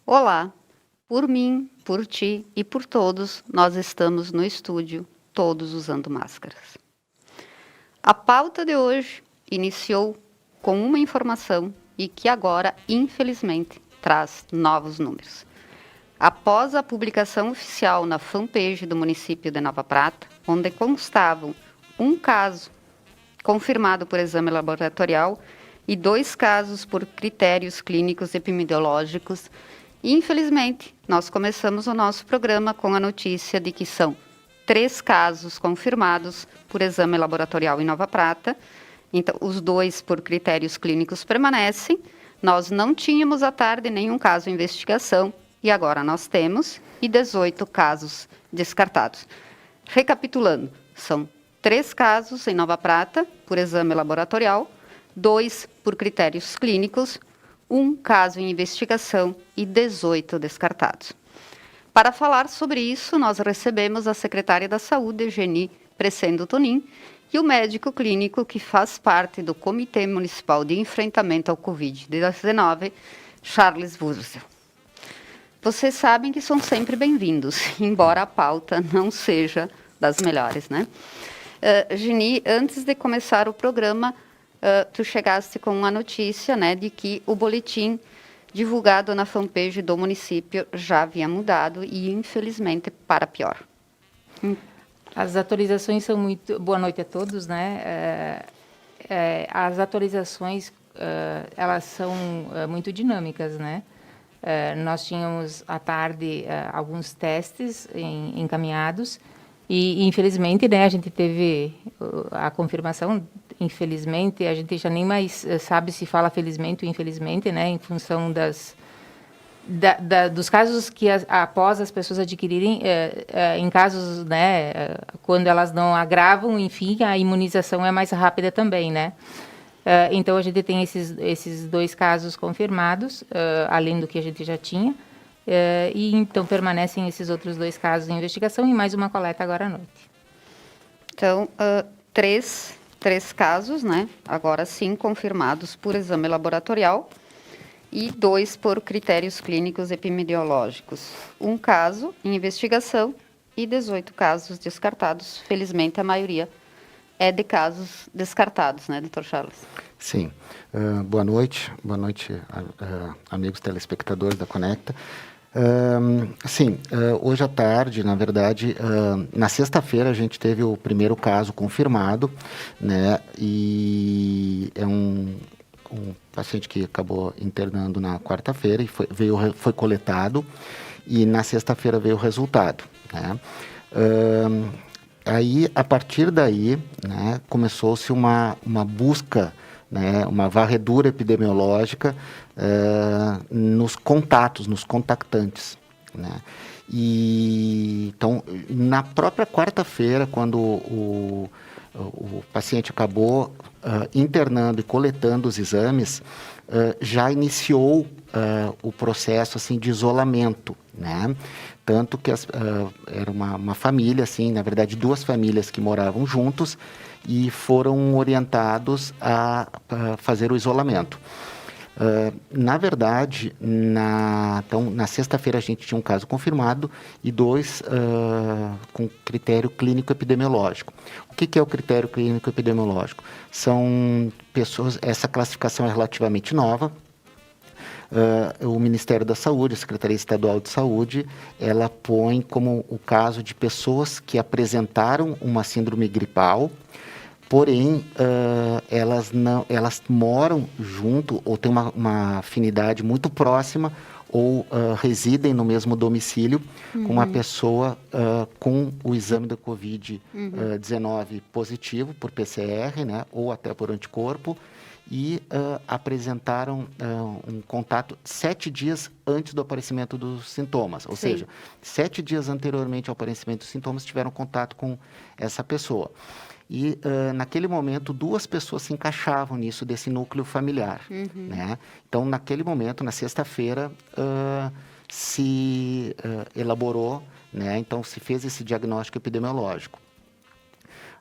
Olá, por mim, por ti e por todos, nós estamos no estúdio, todos usando máscaras. A pauta de hoje iniciou com uma informação e que agora, infelizmente, traz novos números. Após a publicação oficial na fanpage do município de Nova Prata, onde constavam um caso confirmado por exame laboratorial e 2 casos por critérios clínicos epidemiológicos, infelizmente, nós começamos o nosso programa com a notícia de que são 3 casos confirmados por exame laboratorial em Nova Prata. Então, os 2 por critérios clínicos permanecem. Nós não tínhamos à tarde nenhum caso em investigação e agora nós temos 18 casos descartados. Recapitulando, são 3 casos em Nova Prata por exame laboratorial, 2 por critérios clínicos, 1 caso em investigação e 18 descartados. Para falar sobre isso, nós recebemos a secretária da Saúde, Geni Precendo Tonin, e o médico clínico que faz parte do Comitê Municipal de Enfrentamento ao Covid-19, Charles Wurzel. Vocês sabem que são sempre bem-vindos, embora a pauta não seja das melhores, né? Geni, antes de começar o programa, tu chegaste com uma notícia, né, de que o boletim divulgado na fanpage do município já havia mudado e, infelizmente, para pior. As atualizações são muito... Boa noite a todos, né? As atualizações, elas são muito dinâmicas, né? Nós tínhamos, à tarde, alguns testes encaminhados e, infelizmente, né, a gente teve a confirmação. Infelizmente, a gente já nem mais sabe se fala felizmente ou infelizmente, né, em função dos casos que após as pessoas adquirirem, em casos, né, quando elas não agravam, enfim, a imunização é mais rápida também, né. Então, a gente tem esses 2 casos confirmados, além do que a gente já tinha, e então permanecem esses outros 2 casos em investigação e mais uma coleta agora à noite. Então, 3 casos, né? Agora sim, confirmados por exame laboratorial e 2 por critérios clínicos epidemiológicos. 1 caso em investigação e 18 casos descartados. Felizmente, a maioria é de casos descartados, né, doutor Charles? Sim. Boa noite, amigos telespectadores da Conecta. Hoje à tarde, na verdade, na sexta-feira a gente teve o primeiro caso confirmado, né, e é um paciente que acabou internando na quarta-feira e foi coletado, e na sexta-feira veio o resultado, né. Aí, a partir daí, né, começou-se uma busca, né, uma varredura epidemiológica nos contactantes, né? E, então, na própria quarta-feira, quando o paciente acabou internando e coletando os exames, já iniciou o processo assim, de isolamento, né? Tanto que era uma família, assim, na verdade 2 famílias que moravam juntos e foram orientados a fazer o isolamento. Na verdade, na sexta-feira a gente tinha um caso confirmado e 2 com critério clínico epidemiológico. O que é o critério clínico epidemiológico? São pessoas, essa classificação é relativamente nova. O Ministério da Saúde, a Secretaria Estadual de Saúde, ela põe como o caso de pessoas que apresentaram uma síndrome gripal, porém, elas moram junto ou têm uma afinidade muito próxima ou residem no mesmo domicílio com uma pessoa com o exame da Covid-19 positivo por PCR, né, ou até por anticorpo, e apresentaram um contato 7 dias antes do aparecimento dos sintomas. Ou seja, 7 dias anteriormente ao aparecimento dos sintomas tiveram contato com essa pessoa. E naquele momento 2 pessoas se encaixavam nisso, desse núcleo familiar, né? Então, naquele momento, na sexta-feira, se elaborou, né? Então se fez esse diagnóstico epidemiológico.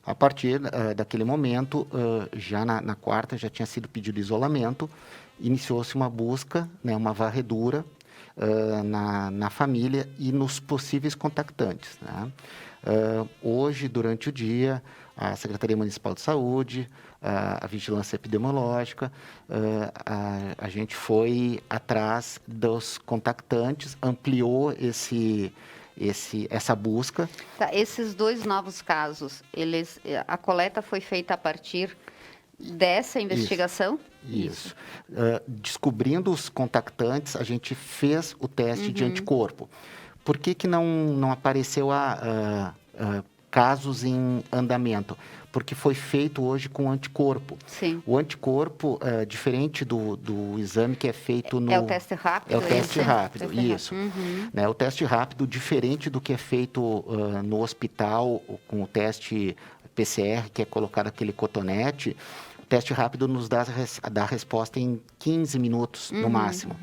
A partir daquele momento, já na quarta, já tinha sido pedido isolamento, iniciou-se uma busca, né, uma varredura, na família e nos possíveis contactantes, né? Hoje, durante o dia, a Secretaria Municipal de Saúde, a Vigilância Epidemiológica, a gente foi atrás dos contactantes, ampliou essa busca. Tá, esses 2 novos casos, a coleta foi feita a partir dessa investigação? Isso. Descobrindo os contactantes, a gente fez o teste de anticorpo. Por que não apareceu casos em andamento? Porque foi feito hoje com anticorpo. Sim. O anticorpo, diferente do exame que é feito no... É o teste rápido? É o teste rápido, Teste isso. rápido. Né, o teste rápido, diferente do que é feito no hospital, com o teste PCR, que é colocado aquele cotonete, o teste rápido nos dá a resposta em 15 minutos, no máximo.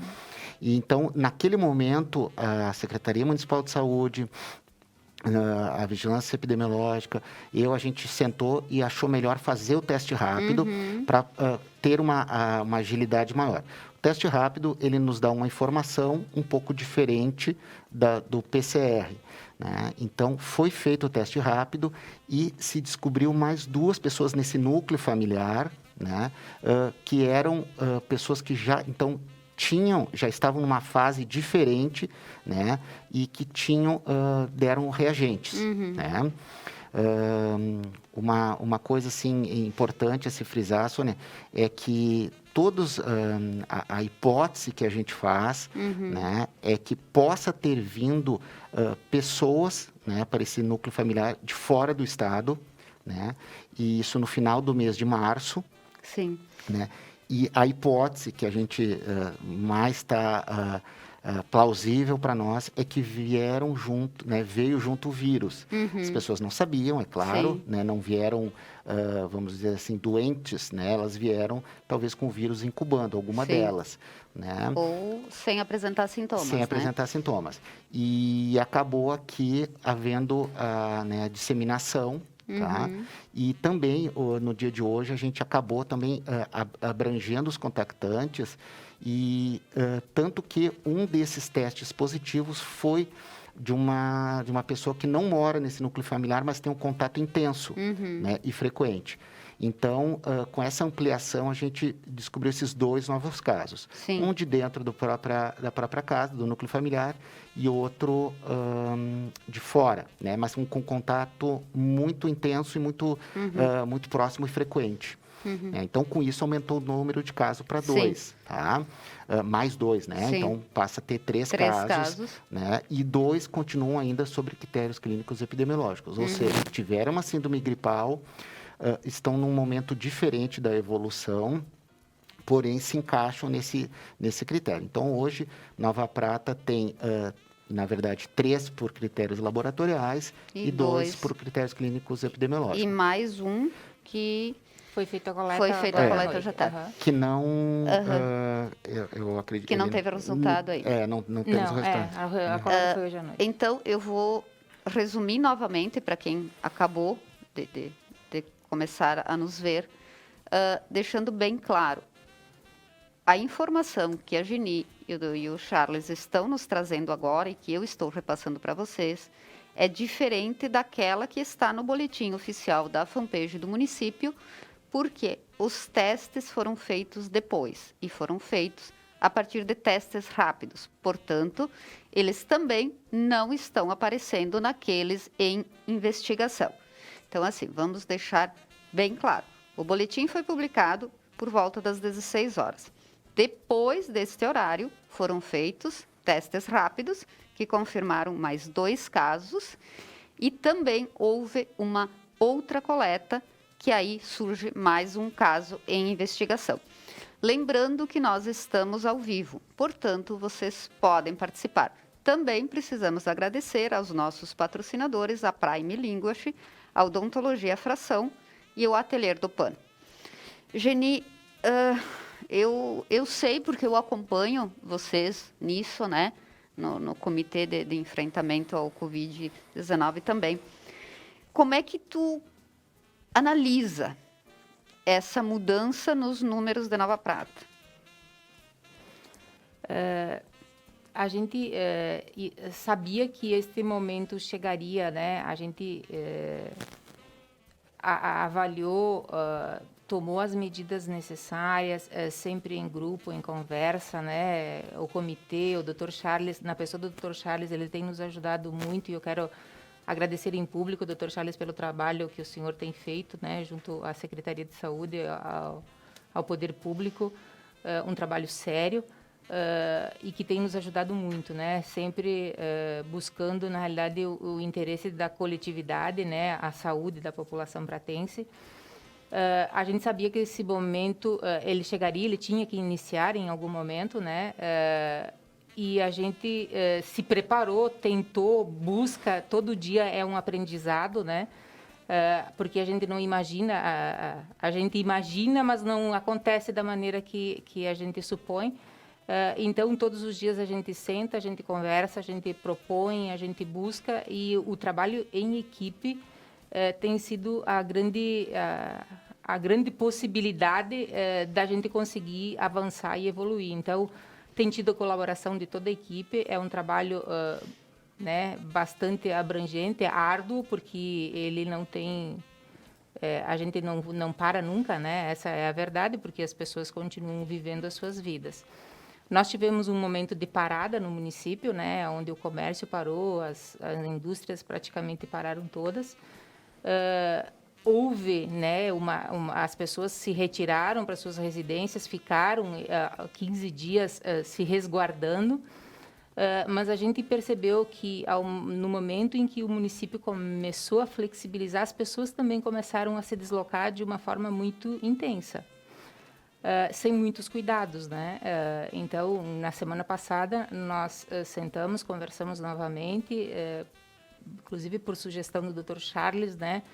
E, então, naquele momento, a Secretaria Municipal de Saúde, a Vigilância Epidemiológica, a gente sentou e achou melhor fazer o teste rápido para ter uma agilidade maior. O teste rápido, ele nos dá uma informação um pouco diferente do PCR, né? Então, foi feito o teste rápido e se descobriu mais 2 pessoas nesse núcleo familiar, né? Que eram pessoas que já estavam numa fase diferente, né? E que deram reagentes, né? Uma coisa assim importante a se frisar, Sônia, é que a hipótese que a gente faz, né, é que possa ter vindo pessoas, né, para esse núcleo familiar de fora do estado, né? E isso no final do mês de março. Sim. Né? E a hipótese que a gente mais está plausível para nós é que veio junto o vírus. As pessoas não sabiam, é claro, né? Não vieram, vamos dizer assim, doentes, né? Elas vieram talvez com o vírus incubando, alguma delas. Né? Ou sem apresentar sintomas. Sem apresentar sintomas. E acabou aqui havendo a disseminação. Tá? E também, no dia de hoje, a gente acabou também abrangendo os contactantes e tanto que um desses testes positivos foi de uma pessoa que não mora nesse núcleo familiar, mas tem um contato intenso, né, e frequente. Então, com essa ampliação, a gente descobriu esses 2 novos casos. Sim. Um de dentro da própria casa, do núcleo familiar, e outro de fora, né? Mas com contato muito intenso e muito próximo e frequente. Então, com isso, aumentou o número de casos para 2, tá? Mais 2, né? Sim. Então, passa a ter 3 casos. Né? E 2 continuam ainda sobre critérios clínicos epidemiológicos. Ou seja, tiveram uma síndrome gripal, estão num momento diferente da evolução, porém se encaixam nesse critério. Então, hoje, Nova Prata tem, na verdade, 3 por critérios laboratoriais e 2 por critérios clínicos epidemiológicos. E mais um que... Foi feita a coleta. Foi feita a coleta já está. Que não, eu acredito... Que não teve resultado aí. Não temos resultado. A coleta foi hoje à noite. Então, eu vou resumir novamente para quem acabou de começar a nos ver, deixando bem claro. A informação que a Geni e o Charles estão nos trazendo agora e que eu estou repassando para vocês é diferente daquela que está no boletim oficial da fanpage do município, porque os testes foram feitos depois e foram feitos a partir de testes rápidos. Portanto, eles também não estão aparecendo naqueles em investigação. Então, assim, vamos deixar bem claro. O boletim foi publicado por volta das 16 horas. Depois deste horário, foram feitos testes rápidos, que confirmaram mais 2 casos, e também houve uma outra coleta, que aí surge mais um caso em investigação. Lembrando que nós estamos ao vivo, portanto, vocês podem participar. Também precisamos agradecer aos nossos patrocinadores, a Prime Linguage, a Odontologia Fração e o Atelier do Pano. Geni, eu sei porque eu acompanho vocês nisso, né? No Comitê de Enfrentamento ao Covid-19 também. Como é que tu analisa essa mudança nos números de Nova Prata? a gente sabia que este momento chegaria, né? A gente avaliou, tomou as medidas necessárias, sempre em grupo, em conversa, né? O comitê, o Dr. Charles, na pessoa do Dr. Charles, ele tem nos ajudado muito e eu quero agradecer em público, Dr. Charles, pelo trabalho que o senhor tem feito, né? Junto à Secretaria de Saúde, ao Poder Público, um trabalho sério. E que tem nos ajudado muito, né? Sempre buscando, na realidade, o interesse da coletividade, né? A saúde da população pratense. A gente sabia que esse momento ele chegaria, ele tinha que iniciar em algum momento, né? E a gente se preparou, tentou, busca, todo dia é um aprendizado, né? Porque a gente não imagina, a gente imagina, mas não acontece da maneira que a gente supõe. Então, todos os dias a gente senta, a gente conversa, a gente propõe, a gente busca e o trabalho em equipe tem sido a grande possibilidade da gente conseguir avançar e evoluir. Então, tem tido a colaboração de toda a equipe, é um trabalho né, bastante abrangente, árduo, porque ele não tem... a gente não para nunca, né? Essa é a verdade, porque as pessoas continuam vivendo as suas vidas. Nós tivemos um momento de parada no município, né, onde o comércio parou, as indústrias praticamente pararam todas. Houve, né, as pessoas se retiraram para suas residências, ficaram 15 dias se resguardando, mas a gente percebeu que no momento em que o município começou a flexibilizar, as pessoas também começaram a se deslocar de uma forma muito intensa. Sem muitos cuidados, né? Então, na semana passada, nós sentamos, conversamos novamente, inclusive por sugestão do Dr. Charles, né?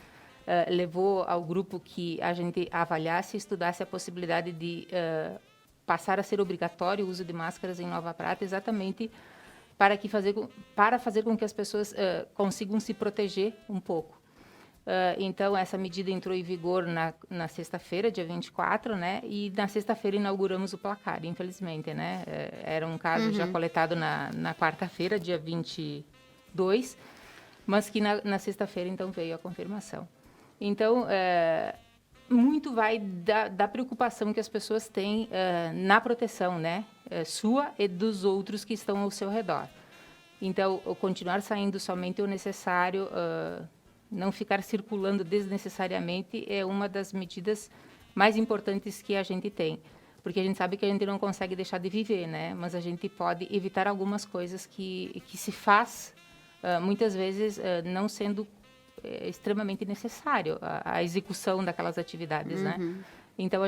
Levou ao grupo que a gente avaliasse e estudasse a possibilidade de passar a ser obrigatório o uso de máscaras em Nova Prata, exatamente para fazer com que as pessoas consigam se proteger um pouco. Então, essa medida entrou em vigor na sexta-feira, dia 24, né? E na sexta-feira inauguramos o placar, infelizmente, né? Era um caso já coletado na quarta-feira, dia 22, mas que na sexta-feira, então, veio a confirmação. Então, muito vai da preocupação que as pessoas têm na proteção, né? Sua e dos outros que estão ao seu redor. Então, continuar saindo somente o necessário... não ficar circulando desnecessariamente é uma das medidas mais importantes que a gente tem. Porque a gente sabe que a gente não consegue deixar de viver, né? Mas a gente pode evitar algumas coisas que se faz, muitas vezes, não sendo extremamente necessário a execução daquelas atividades, né? Então,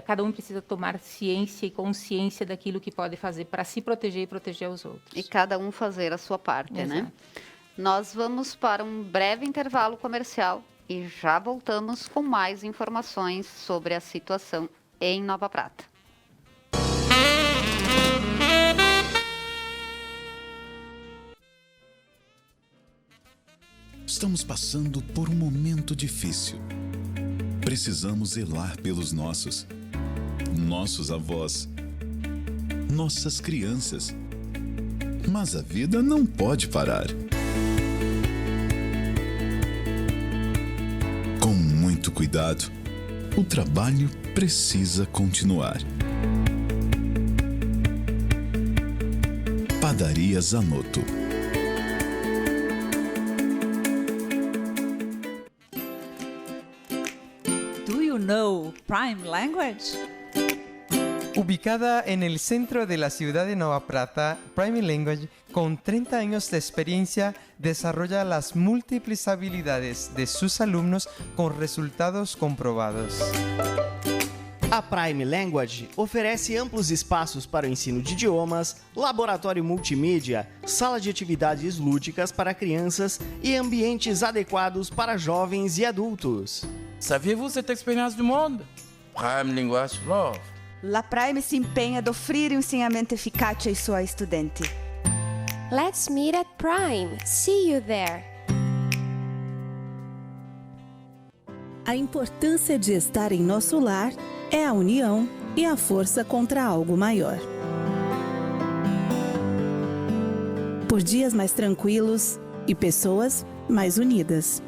cada um precisa tomar ciência e consciência daquilo que pode fazer para se proteger e proteger os outros. E cada um fazer a sua parte, Exato. né? Nós vamos para um breve intervalo comercial e já voltamos com mais informações sobre a situação em Nova Prata. Estamos passando por um momento difícil. Precisamos zelar pelos nossos avós, nossas crianças. Mas a vida não pode parar. Com muito cuidado, o trabalho precisa continuar. Padaria Zanotto. Do you know Prime Language? Ubicada en el centro de la ciudad de Nova Prata, Prime Language, con 30 años de experiencia, desarrolla las múltiples habilidades de sus alumnos con resultados comprobados. A Prime Language oferece amplos espaços para o ensino de idiomas, laboratório multimídia, sala de atividades lúdicas para crianças e ambientes adequados para jovens e adultos. Saviez-vous cette expérience du monde? Prime Language Love. La Prime se empenha de offrire um ensinamento eficaz ai suoi studenti. Let's meet at Prime. See you there. A importância de estar em nosso lar é a união e a força contra algo maior. por dias mais tranquilos e pessoas mais unidas.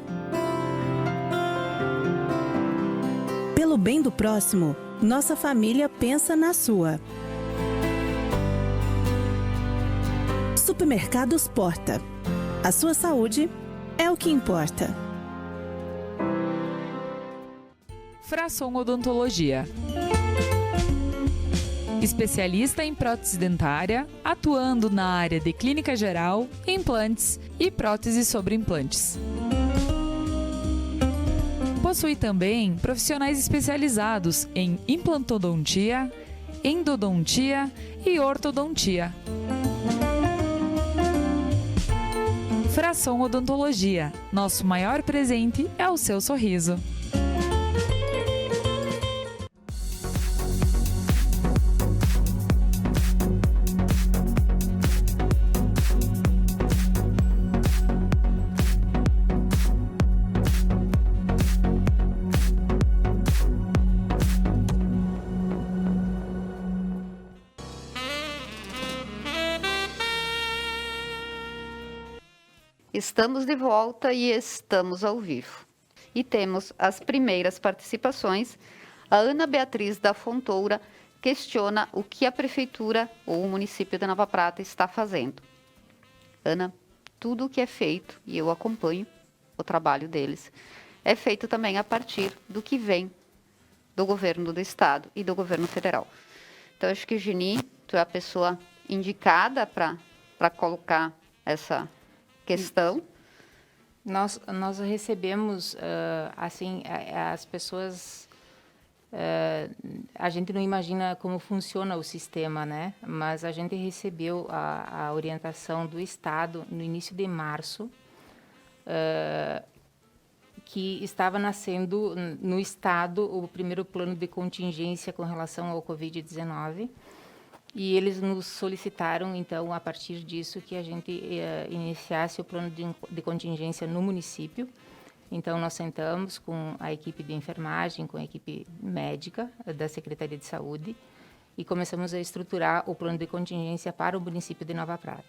Pelo bem do próximo, nossa família pensa na sua. Supermercados Porta. A sua saúde é o que importa. Frasson Odontologia. Especialista em prótese dentária, atuando na área de clínica geral, implantes e próteses sobre implantes. Possui também profissionais especializados em implantodontia, endodontia e ortodontia. Frasson Odontologia. Nosso maior presente é o seu sorriso. Estamos de volta e estamos ao vivo. E temos as primeiras participações. A Ana Beatriz da Fontoura questiona o que a Prefeitura ou o município de Nova Prata está fazendo. Ana, tudo o que é feito, e eu acompanho o trabalho deles, é feito também a partir do que vem do governo do Estado e do governo federal. Então, acho que, Geni, tu é a pessoa indicada para colocar essa questão. Nós recebemos, assim, as pessoas, a gente não imagina como funciona o sistema, né? Mas a gente recebeu a orientação do Estado no início de março, que estava nascendo no Estado o primeiro plano de contingência com relação ao Covid-19. E eles nos solicitaram, então, a partir disso, que a gente iniciasse o plano de contingência no município. Então, nós sentamos com a equipe de enfermagem, com a equipe médica da Secretaria de Saúde e começamos a estruturar o plano de contingência para o município de Nova Prata.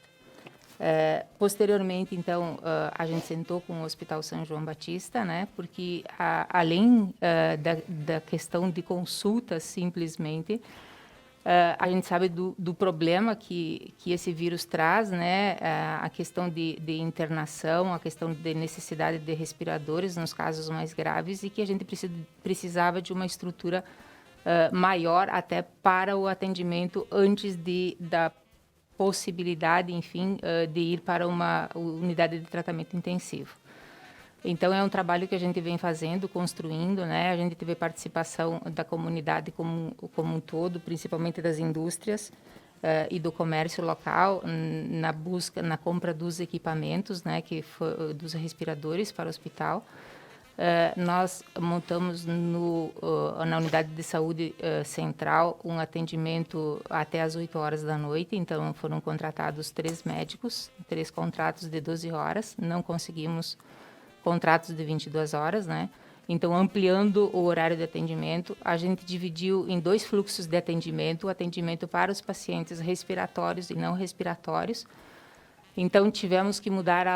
Posteriormente, então, a gente sentou com o Hospital São João Batista, né, porque, além da questão de consultas, simplesmente, a gente sabe do problema que esse vírus traz, né? A questão de internação, a questão de necessidade de respiradores nos casos mais graves e que a gente precisava de uma estrutura maior até para o atendimento antes da possibilidade, enfim, de ir para uma unidade de tratamento intensivo. Então, é um trabalho que a gente vem fazendo, construindo, né? A gente teve participação da comunidade como um todo, principalmente das indústrias e do comércio local, na compra dos equipamentos, né? Dos respiradores para o hospital. Nós montamos na unidade de saúde central um atendimento até às 8 horas da noite, então foram contratados 3 médicos, 3 contratos de 12 horas, não conseguimos contratos de 22 horas, né? Então, ampliando o horário de atendimento, a gente dividiu em 2 fluxos de atendimento, o atendimento para os pacientes respiratórios e não respiratórios. Então, tivemos que mudar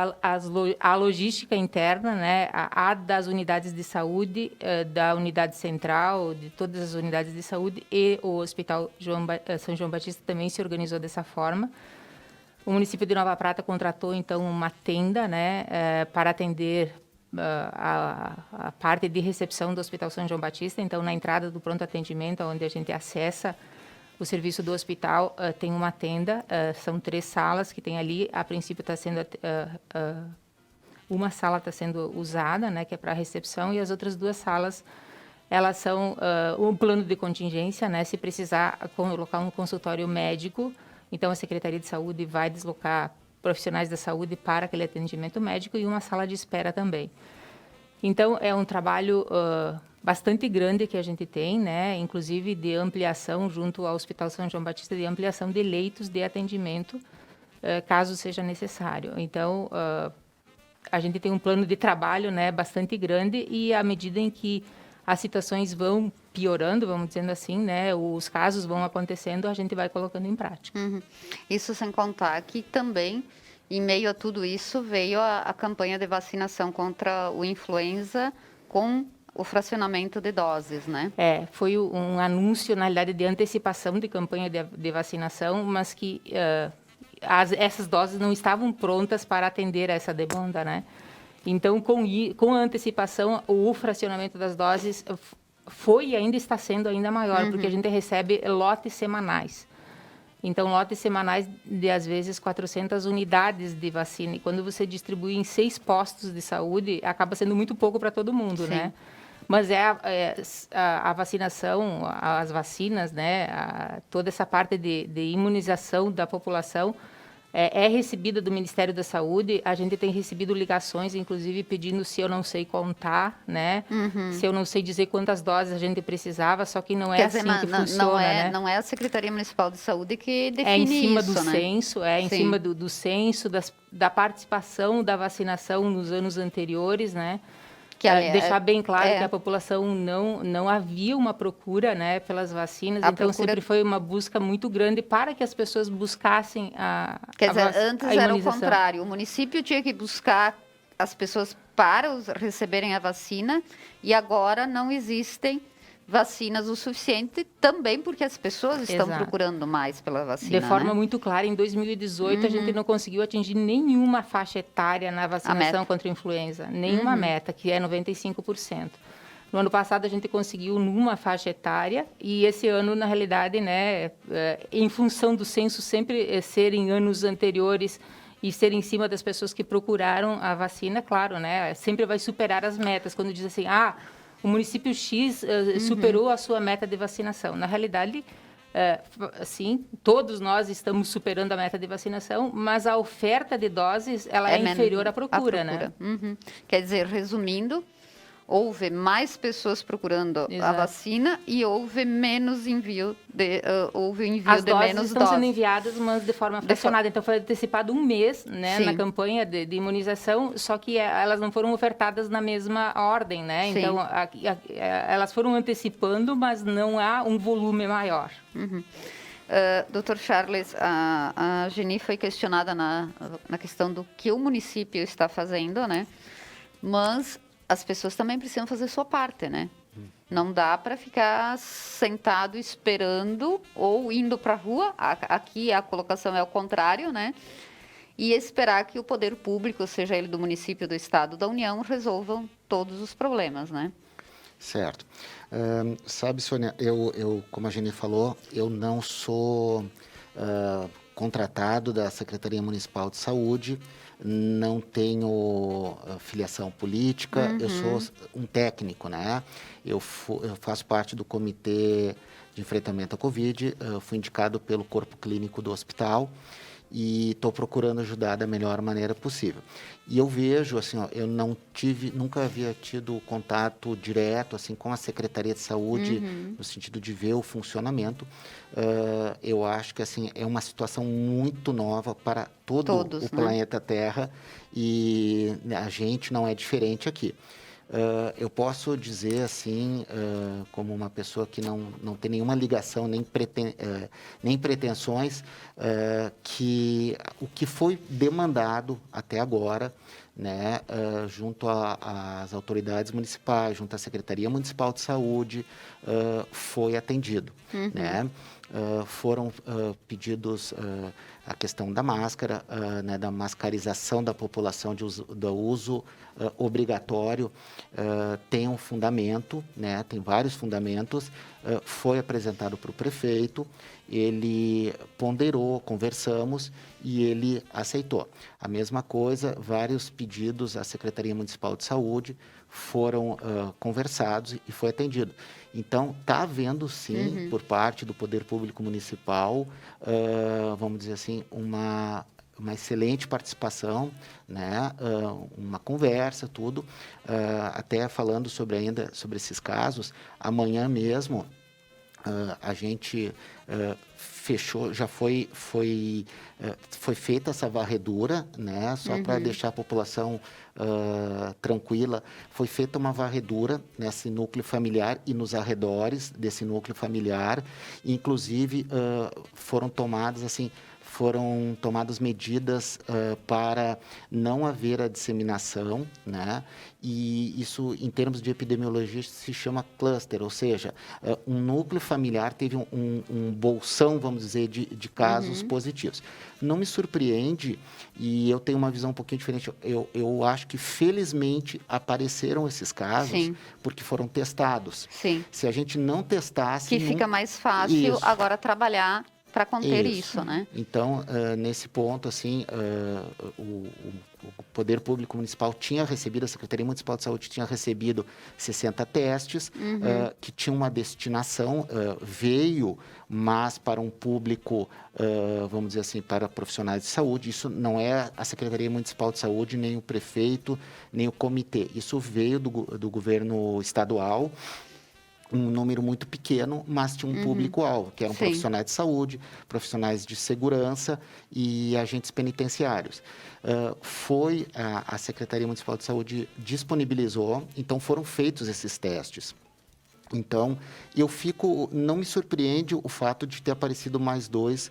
a logística interna, né? A das unidades de saúde, da unidade central, de todas as unidades de saúde, e o Hospital São João Batista também se organizou dessa forma. O município de Nova Prata contratou, então, uma tenda, né, para atender a parte de recepção do Hospital São João Batista. Então, na entrada do pronto atendimento, onde a gente acessa o serviço do hospital, tem uma tenda, são 3 salas que tem ali. A princípio está sendo uma sala está sendo usada, né, que é para recepção, e as outras 2 salas, elas são um plano de contingência, né, se precisar colocar um consultório médico. Então, a Secretaria de Saúde vai deslocar profissionais da saúde para aquele atendimento médico e uma sala de espera também. Então, é um trabalho bastante grande que a gente tem, né? Inclusive de ampliação junto ao Hospital São João Batista, de ampliação de leitos de atendimento, caso seja necessário. Então, a gente tem um plano de trabalho, né, bastante grande, e à medida em que as situações vão piorando, vamos dizendo assim, né, os casos vão acontecendo, a gente vai colocando em prática. Isso sem contar que também em meio a tudo isso, veio a campanha de vacinação contra o influenza com o fracionamento de doses, né? Foi um anúncio, na realidade, de antecipação de campanha de vacinação, mas que essas doses não estavam prontas para atender a essa demanda, né? Então, com a antecipação, o fracionamento das doses foi e ainda está sendo ainda maior, porque a gente recebe lotes semanais. Então, lotes semanais de, às vezes, 400 unidades de vacina. E quando você distribui em 6 postos de saúde, acaba sendo muito pouco para todo mundo, né? Mas a vacinação, as vacinas, né? Toda essa parte de imunização da população é recebida do Ministério da Saúde. A gente tem recebido ligações, inclusive, pedindo se eu não sei contar, né? Se eu não sei dizer quantas doses a gente precisava, só que não é assim que funciona, né? Não é a Secretaria Municipal de Saúde que define isso, É em cima isso, do né? censo, em cima do censo, da participação da vacinação nos anos anteriores, né? Deixar bem claro que a população não havia uma procura, né, pelas vacinas, então sempre foi uma busca muito grande para que as pessoas buscassem antes era o contrário, o município tinha que buscar as pessoas para receberem a vacina e agora não existem vacinas o suficiente também porque as pessoas estão procurando mais pela vacina. De forma muito clara, em 2018 a gente não conseguiu atingir nenhuma faixa etária na vacinação contra a influenza, nenhuma meta, que é 95%. No ano passado a gente conseguiu numa faixa etária e esse ano, na realidade, né, em função do censo sempre ser em anos anteriores e ser em cima das pessoas que procuraram a vacina, claro, né, sempre vai superar as metas. Quando diz assim, o município X superou a sua meta de vacinação. Na realidade, sim, todos nós estamos superando a meta de vacinação, mas a oferta de doses ela é inferior à procura, né? Quer dizer, resumindo, houve mais pessoas procurando a vacina e houve menos envio de As doses estão sendo enviadas, mas de forma fracionada. Então, foi antecipado um mês, né, na campanha de imunização, só que elas não foram ofertadas na mesma ordem, né? Então, elas foram antecipando, mas não há um volume maior. Dr. Charles, a Geni foi questionada na questão do que o município está fazendo, né? Mas as pessoas também precisam fazer sua parte, né? Não dá para ficar sentado esperando ou indo para a rua. Aqui a colocação é o contrário, né? E esperar que o poder público, seja ele do município, do estado, da União, resolvam todos os problemas, né? Certo. Sabe, Sônia, eu, como a Geni falou, eu não sou contratado da Secretaria Municipal de Saúde, não tenho filiação política, eu sou um técnico, né? Eu faço parte do Comitê de Enfrentamento à Covid, fui indicado pelo Corpo Clínico do hospital e estou procurando ajudar da melhor maneira possível. E eu vejo, assim, eu nunca havia tido contato direto, assim, com a Secretaria de Saúde, no sentido de ver o funcionamento. Eu acho que, assim, é uma situação muito nova para todos, planeta Terra e a gente não é diferente aqui. Eu posso dizer, assim, como uma pessoa que não tem nenhuma ligação, nem pretensões, que o que foi demandado até agora, né, junto às autoridades municipais, junto à Secretaria Municipal de Saúde, foi atendido, né? Foram pedidos a questão da máscara, né, da mascarização da população, do uso obrigatório, tem um fundamento, né, tem vários fundamentos, foi apresentado para o prefeito, ele ponderou, conversamos e ele aceitou. A mesma coisa, vários pedidos à Secretaria Municipal de Saúde foram conversados e foi atendido. Então, está havendo, sim, por parte do Poder Público Municipal, vamos dizer assim, uma excelente participação, né? Uma conversa, tudo. Até falando sobre esses casos, amanhã mesmo, a gente fechou, já foi feita essa varredura, né? Só para deixar a população tranquila, foi feita uma varredura nesse núcleo familiar e nos arredores desse núcleo familiar, inclusive foram tomadas, assim, foram tomadas medidas para não haver a disseminação, né? E isso, em termos de epidemiologia, se chama cluster, ou seja, um núcleo familiar teve um bolsão, vamos dizer, de casos positivos. Não me surpreende, e eu tenho uma visão um pouquinho diferente, eu acho que, felizmente, apareceram esses casos, Sim. porque foram testados. Sim. Se a gente não testasse... Que fica mais fácil Isso. agora trabalhar para conter isso, né? Então, nesse ponto, assim, o Poder Público Municipal tinha recebido, a Secretaria Municipal de Saúde tinha recebido 60 testes, que tinham uma destinação, veio, mas para um público, vamos dizer assim, para profissionais de saúde. Isso não é a Secretaria Municipal de Saúde, nem o prefeito, nem o comitê. Isso veio do governo estadual, um número muito pequeno, mas tinha um público-alvo, que eram profissionais de saúde, profissionais de segurança e agentes penitenciários. Foi a Secretaria Municipal de Saúde disponibilizou, então foram feitos esses testes. Então, não me surpreende o fato de ter aparecido mais dois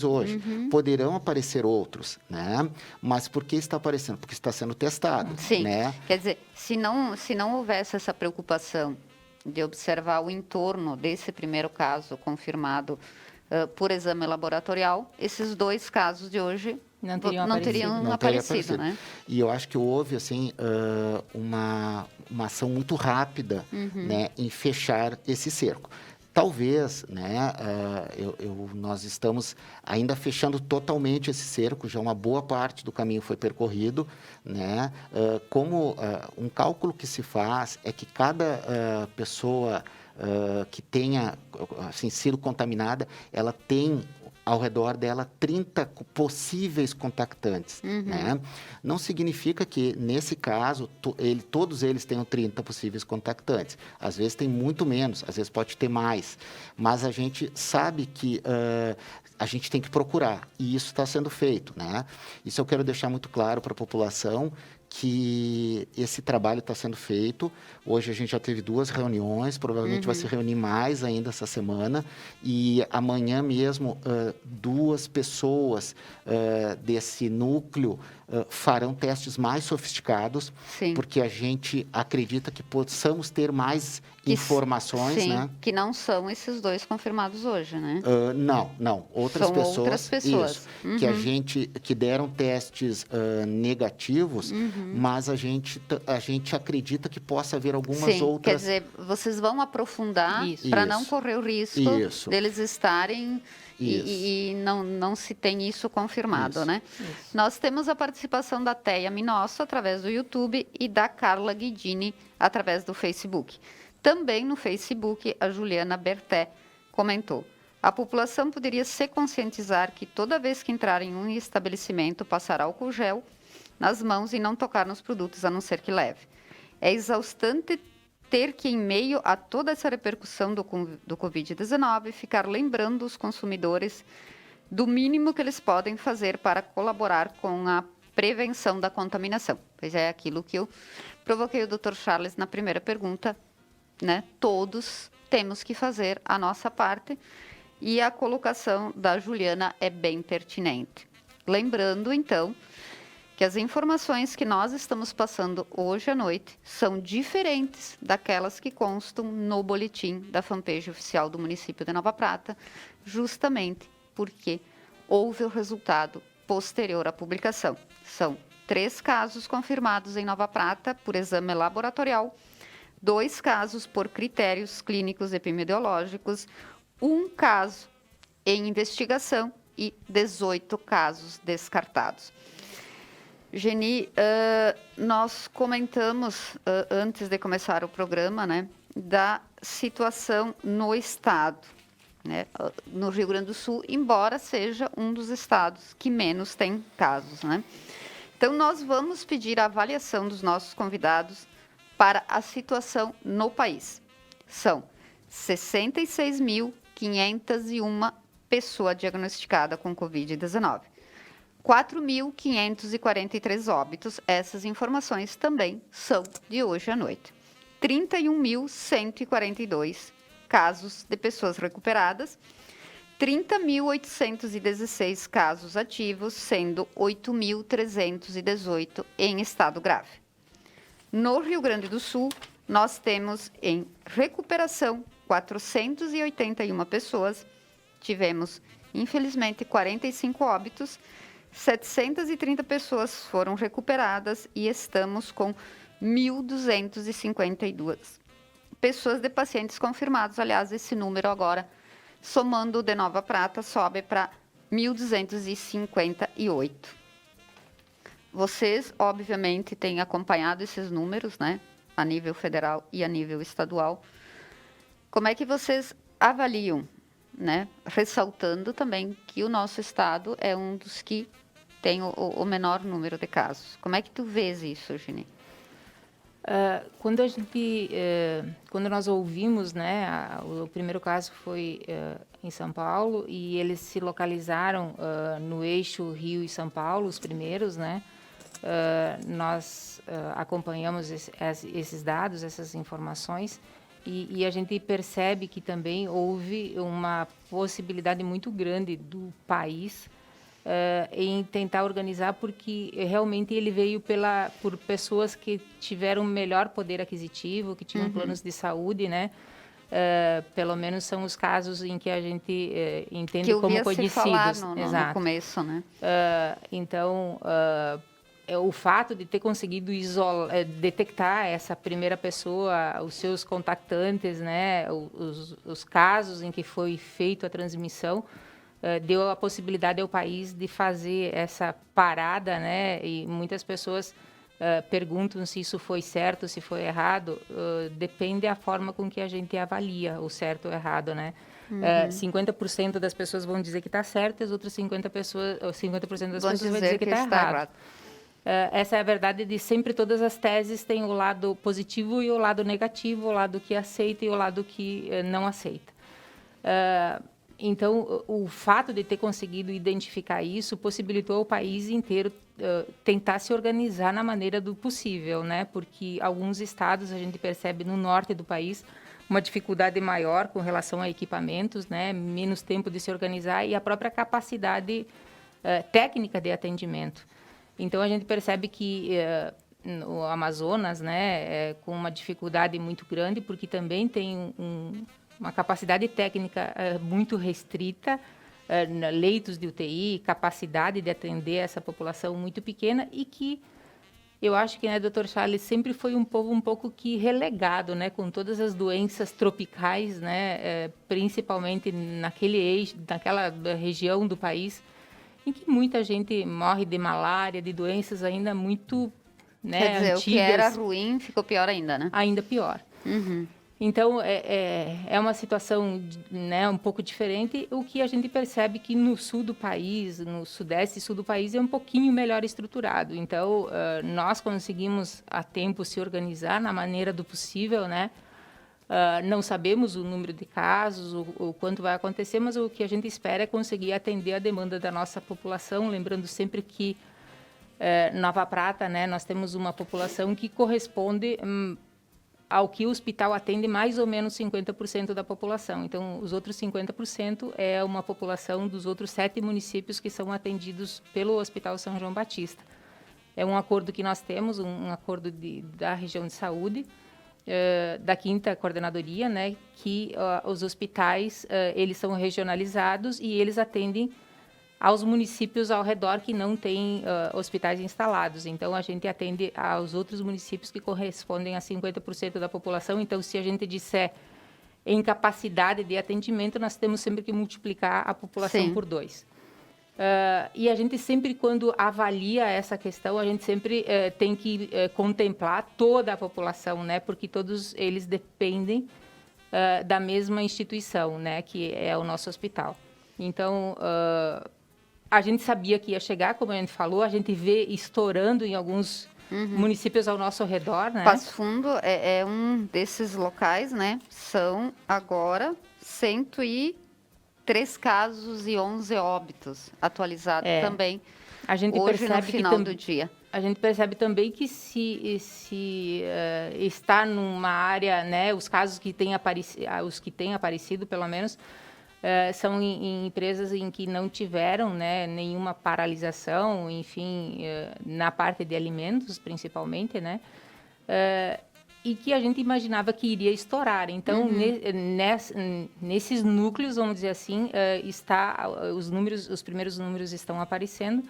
hoje. Poderão aparecer outros, né? Mas por que está aparecendo? Porque está sendo testado, Sim. né? Quer dizer, se não houvesse essa preocupação de observar o entorno desse primeiro caso confirmado por exame laboratorial, esses 2 casos de hoje não teriam aparecido, né? E eu acho que houve, assim, uma ação muito rápida, né, em fechar esse cerco. Talvez, né, nós estamos ainda fechando totalmente esse cerco, já uma boa parte do caminho foi percorrido, né, um cálculo que se faz é que cada pessoa que tenha, assim, sido contaminada, ela tem ao redor dela 30 possíveis contactantes, né? Não significa que, nesse caso, todos eles tenham 30 possíveis contactantes. Às vezes tem muito menos, às vezes pode ter mais. Mas a gente sabe que a gente tem que procurar, e isso está sendo feito, né? Isso eu quero deixar muito claro para a população, que esse trabalho está sendo feito. Hoje a gente já teve 2 reuniões, provavelmente vai se reunir mais ainda essa semana, e amanhã mesmo 2 pessoas desse núcleo farão testes mais sofisticados, porque a gente acredita que possamos ter mais informações, né? Que não são esses 2 confirmados hoje, né? Não. Outras pessoas. Isso, que deram testes negativos, mas a gente acredita que possa haver algumas outras... Quer dizer, vocês vão aprofundar para não correr o risco deles estarem e não se tem isso confirmado, né? Nós temos a participação da Teia Minosso através do YouTube e da Carla Guidini através do Facebook. Também no Facebook, a Juliana Berté comentou: a população poderia se conscientizar que toda vez que entrar em um estabelecimento, passar álcool gel nas mãos e não tocar nos produtos, a não ser que leve. É exaustante ter que, em meio a toda essa repercussão do Covid-19, ficar lembrando os consumidores do mínimo que eles podem fazer para colaborar com a prevenção da contaminação. Pois é aquilo que eu provoquei o Dr. Charles na primeira pergunta, né? Todos temos que fazer a nossa parte, e a colocação da Juliana é bem pertinente. Lembrando, então, que as informações que nós estamos passando hoje à noite são diferentes daquelas que constam no boletim da fanpage oficial do município de Nova Prata, justamente porque houve o resultado posterior à publicação. São 3 casos confirmados em Nova Prata por exame laboratorial, 2 casos por critérios clínicos epidemiológicos, 1 caso em investigação e 18 casos descartados. Geni, nós comentamos antes de começar o programa, né, da situação no estado, né, no Rio Grande do Sul, embora seja um dos estados que menos tem casos, né? Então, nós vamos pedir a avaliação dos nossos convidados para a situação no país. São 66.501 pessoas diagnosticadas com Covid-19. 4.543 óbitos. Essas informações também são de hoje à noite. 31.142 casos de pessoas recuperadas. 30.816 casos ativos, sendo 8.318 em estado grave. No Rio Grande do Sul, nós temos em recuperação 481 pessoas, tivemos, infelizmente, 45 óbitos, 730 pessoas foram recuperadas e estamos com 1.252 pessoas de pacientes confirmados. Aliás, esse número agora, somando o de Nova Prata, sobe para 1.258. Vocês, obviamente, têm acompanhado esses números, né, a nível federal e a nível estadual. Como é que vocês avaliam, né, ressaltando também que o nosso estado é um dos que tem o menor número de casos? Como é que tu vês isso, Gini? Quando nós ouvimos, né, o primeiro caso foi em São Paulo e eles se localizaram no eixo Rio e São Paulo, os primeiros, né? Nós acompanhamos esses dados, essas informações, e a gente percebe que também houve uma possibilidade muito grande do país em tentar organizar, porque realmente ele veio por pessoas que tiveram melhor poder aquisitivo, que tinham planos de saúde, né? Pelo menos são os casos em que a gente entende como conhecidos. Falar no começo, né? Então, o fato de ter conseguido detectar essa primeira pessoa, os seus contactantes, né? Os casos em que foi feita a transmissão, deu a possibilidade ao país de fazer essa parada, né? E muitas pessoas perguntam se isso foi certo, se foi errado. Depende da forma com que a gente avalia o certo ou errado, né? 50% das pessoas vão dizer que está certo, e as outras 50% das pessoas vão dizer que está errado. Essa é a verdade de sempre. Todas as teses têm o lado positivo e o lado negativo, o lado que aceita e o lado que não aceita. Então, o fato de ter conseguido identificar isso possibilitou ao país inteiro tentar se organizar na maneira do possível, né? Porque alguns estados, a gente percebe no norte do país, uma dificuldade maior com relação a equipamentos, né? Menos tempo de se organizar e a própria capacidade técnica de atendimento. Então, a gente percebe que no Amazonas, né, com uma dificuldade muito grande, porque também tem uma capacidade técnica muito restrita, leitos de UTI, capacidade de atender essa população muito pequena, e que eu acho que, né, Dr. Charles, sempre foi um povo um pouco que relegado, né, com todas as doenças tropicais, né, principalmente naquele eixo, naquela região do país, em que muita gente morre de malária, de doenças ainda muito, né, quer dizer, antigas. O que era ruim ficou pior ainda, né? Ainda pior. Então, é uma situação, né, um pouco diferente. O que a gente percebe que no sul do país, no sudeste e sul do país, é um pouquinho melhor estruturado. Então, nós conseguimos a tempo se organizar na maneira do possível, né? Não sabemos o número de casos, o quanto vai acontecer, mas o que a gente espera é conseguir atender a demanda da nossa população, lembrando sempre que Nova Prata, né, nós temos uma população que corresponde ao que o hospital atende mais ou menos 50% da população. Então, os outros 50% é uma população dos outros 7 municípios que são atendidos pelo Hospital São João Batista. É um acordo que nós temos, um acordo da região de saúde, da 5ª Coordenadoria, né, que os hospitais eles são regionalizados e eles atendem aos municípios ao redor que não têm hospitais instalados. Então, a gente atende aos outros municípios que correspondem a 50% da população. Então, se a gente disser em capacidade de atendimento, nós temos sempre que multiplicar a população por 2. E a gente sempre, quando avalia essa questão, a gente sempre tem que contemplar toda a população, né? Porque todos eles dependem da mesma instituição, né? Que é o nosso hospital. Então, a gente sabia que ia chegar, como a gente falou, a gente vê estourando em alguns municípios ao nosso redor, né? Passo Fundo é um desses locais, né? São agora 103 casos e 11 óbitos atualizados também. A gente hoje percebe no final do dia. A gente percebe também que se está numa área, né, os casos que têm aparecido, pelo menos, são em empresas em que não tiveram, né, nenhuma paralisação, enfim, na parte de alimentos, principalmente, né, e que a gente imaginava que iria estourar. Então, nesses núcleos, vamos dizer assim, os primeiros números estão aparecendo,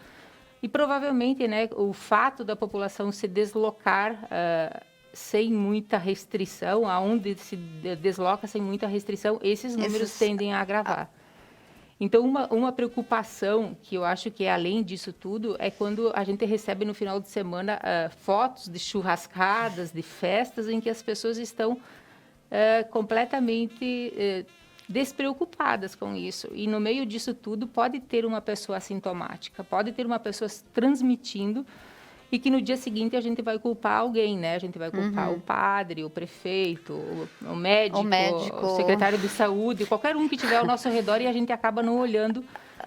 e provavelmente, né, o fato da população se deslocar sem muita restrição, aonde se desloca sem muita restrição, esses números tendem a agravar. Então, uma preocupação que eu acho que é além disso tudo é quando a gente recebe no final de semana fotos de churrascadas, de festas em que as pessoas estão completamente despreocupadas com isso. E no meio disso tudo pode ter uma pessoa assintomática, pode ter uma pessoa transmitindo, e que no dia seguinte a gente vai culpar alguém, né? A gente vai culpar o padre, o prefeito, o médico, o secretário de saúde, qualquer um que tiver ao nosso redor, e a gente acaba não olhando...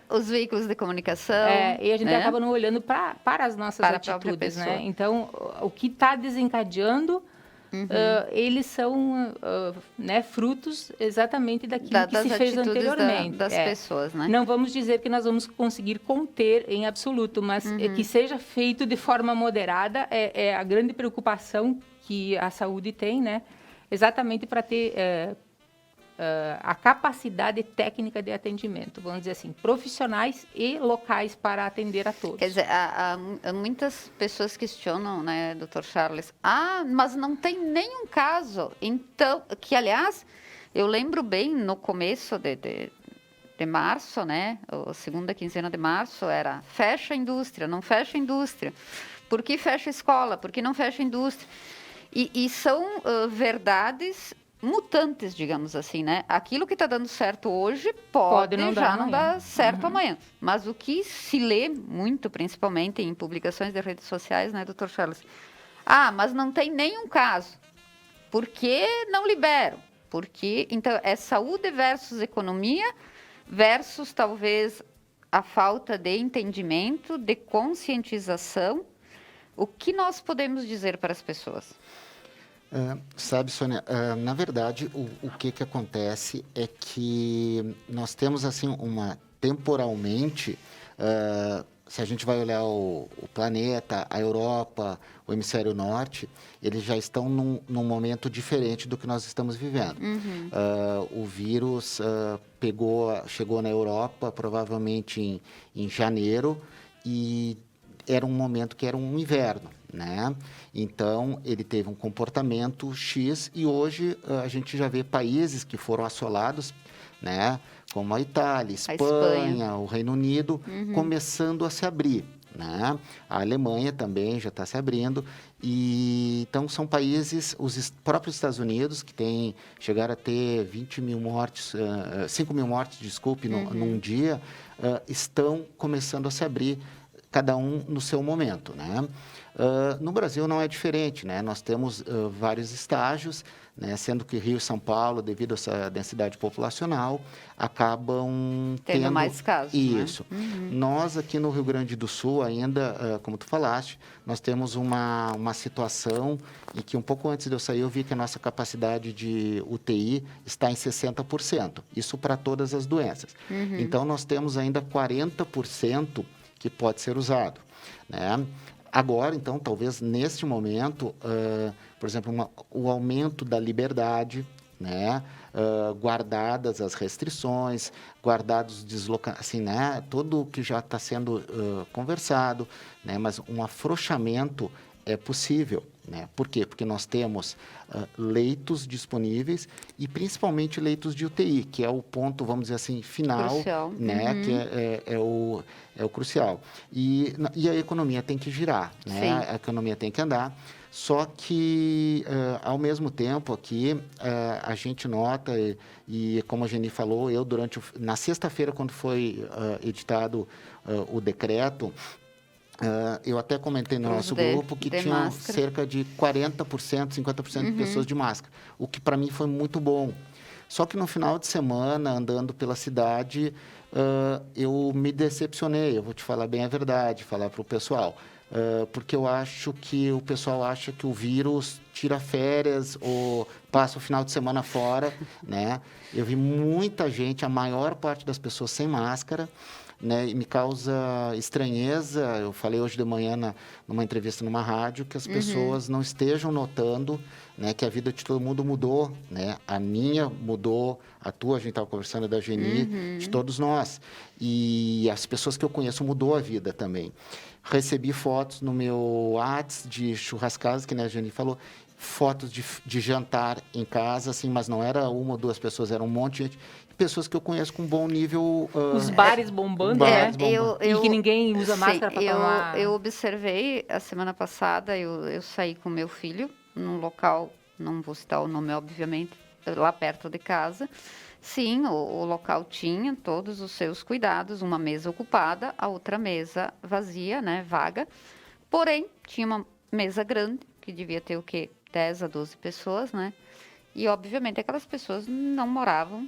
Os veículos de comunicação. E a gente acaba não olhando para as nossas atitudes, né? Então, o que está desencadeando, eles são né, frutos exatamente daquilo que se fez anteriormente. Das pessoas, né? Não vamos dizer que nós vamos conseguir conter em absoluto, mas que seja feito de forma moderada é a grande preocupação que a saúde tem, né? Exatamente para ter a capacidade técnica de atendimento, vamos dizer assim, profissionais e locais para atender a todos. Quer dizer, há muitas pessoas questionam, né, Dr. Charles, mas não tem nenhum caso, então, que aliás, eu lembro bem no começo de março, né, a segunda quinzena de março era fecha a indústria, não fecha a indústria, por que fecha a escola, por que não fecha a indústria? E são verdades mutantes, digamos assim, né? Aquilo que está dando certo hoje pode não dar certo amanhã. Mas o que se lê muito, principalmente em publicações de redes sociais, né, Dr. Charles? Mas não tem nenhum caso. Por que não liberam? Porque, então, é saúde versus economia versus, talvez, a falta de entendimento, de conscientização. O que nós podemos dizer para as pessoas? Sabe, Sônia, na verdade, o que acontece é que nós temos, assim, temporalmente, se a gente vai olhar o planeta, a Europa, o hemisfério norte, eles já estão num momento diferente do que nós estamos vivendo. O vírus chegou na Europa, provavelmente em janeiro, e era um momento que era um inverno, né? Então, ele teve um comportamento X, e hoje a gente já vê países que foram assolados, né? Como a Itália, Espanha, o Reino Unido, começando a se abrir, né? A Alemanha também já está se abrindo. Então, são países, os próprios Estados Unidos, que chegaram a ter 20 mil mortes, 5 mil mortes, desculpe, num dia, estão começando a se abrir, cada um no seu momento, né? No Brasil não é diferente, né? Nós temos vários estágios, né? Sendo que Rio e São Paulo, devido a essa densidade populacional, acabam tendo mais casos. Isso. Né? Nós aqui no Rio Grande do Sul ainda, como tu falaste, nós temos uma situação em que um pouco antes de eu sair eu vi que a nossa capacidade de UTI está em 60%. Isso para todas as doenças. Então nós temos ainda 40% que pode ser usado, né? Agora, então, talvez neste momento, por exemplo, o aumento da liberdade, né? Guardadas as restrições, guardados os deslocamentos, assim, né? Tudo o que já está sendo conversado, né? Mas um afrouxamento é possível, né? Por quê? Porque nós temos leitos disponíveis e principalmente leitos de UTI, que é o ponto, vamos dizer assim, final, crucial, né? Que é o crucial. E a economia tem que girar, né? Sim. A economia tem que andar. Só que, ao mesmo tempo, aqui, a gente nota, e como a Geni falou, eu na sexta-feira, quando foi editado o decreto, eu até comentei no nosso grupo que tinha máscara. Cerca de 40%, 50% de pessoas de máscara, o que para mim foi muito bom. Só que no final de semana, andando pela cidade, eu me decepcionei, eu vou te falar bem a verdade, falar para o pessoal. porque eu acho que o pessoal acha que o vírus tira férias ou passa o final de semana fora, né? Eu vi muita gente, a maior parte das pessoas sem máscara, né? E me causa estranheza. Eu falei hoje de manhã numa entrevista numa rádio que as pessoas não estejam notando, né, que a vida de todo mundo mudou, né? A minha mudou, a tua, a gente estava conversando da Geni, de todos nós. E as pessoas que eu conheço mudou a vida também. Recebi fotos no meu WhatsApp de churrascadas, que né, a Geni falou, fotos de jantar em casa, assim, mas não era uma ou duas pessoas, era um monte de gente. Pessoas que eu conheço com bom nível... Os bares bombando, né? E que ninguém usa máscara para tomar... Eu observei, a semana passada, eu saí com meu filho num local, não vou citar o nome, obviamente, lá perto de casa. Sim, o local tinha todos os seus cuidados, uma mesa ocupada, a outra mesa vazia, né, vaga. Porém, tinha uma mesa grande, que devia ter o quê? 10 a 12 pessoas, né? E, obviamente, aquelas pessoas não moravam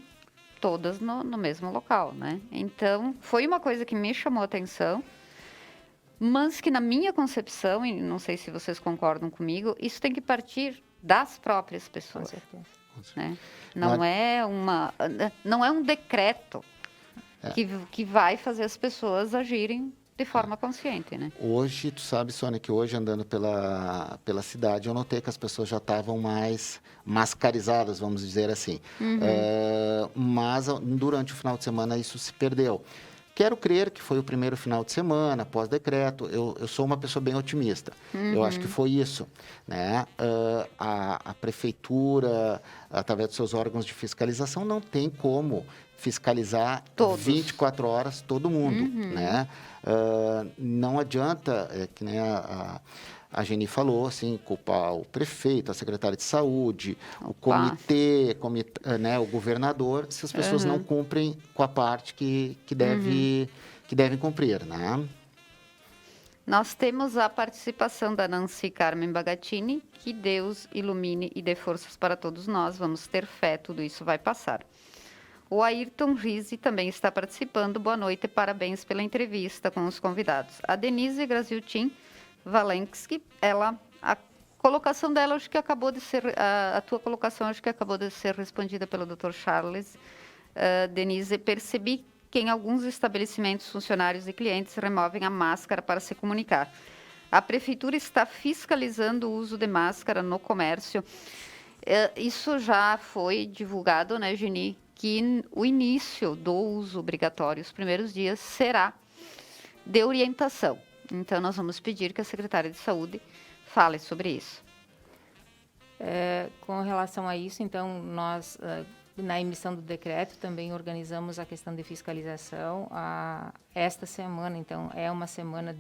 todas no mesmo local, né? Então, foi uma coisa que me chamou a atenção, mas que na minha concepção, e não sei se vocês concordam comigo, isso tem que partir das próprias pessoas. Com certeza. Né? Não é um decreto que vai fazer as pessoas agirem de forma consciente, né? Hoje, tu sabe, Sônia, que hoje andando pela cidade, eu notei que as pessoas já estavam mais mascarizadas, vamos dizer assim. Mas durante o final de semana isso se perdeu. Quero crer que foi o primeiro final de semana, pós-decreto. Eu sou uma pessoa bem otimista. Eu acho que foi isso, né? A prefeitura, através dos seus órgãos de fiscalização, não tem como fiscalizar todos. 24 horas todo mundo, né? Não adianta, que nem a Geni falou, assim, culpar o prefeito, a secretária de saúde, o comitê, né, o governador, se as pessoas não cumprem com a parte que devem cumprir, né? Nós temos a participação da Nancy Carmen Bagatini, que Deus ilumine e dê forças para todos nós, vamos ter fé, tudo isso vai passar. O Ayrton Rizzi também está participando, boa noite e parabéns pela entrevista com os convidados. A Denise Graziutin Valensky, a colocação dela, acho que acabou de ser, a tua colocação, acho que acabou de ser respondida pelo Dr. Charles. Denise, percebi que em alguns estabelecimentos, funcionários e clientes removem a máscara para se comunicar. A prefeitura está fiscalizando o uso de máscara no comércio. Isso já foi divulgado, né, Geni, que o início do uso obrigatório, os primeiros dias, será de orientação. Então, nós vamos pedir que a secretária de Saúde fale sobre isso. Com relação a isso, então, nós, na emissão do decreto, também organizamos a questão de fiscalização. Esta semana, então, é uma semana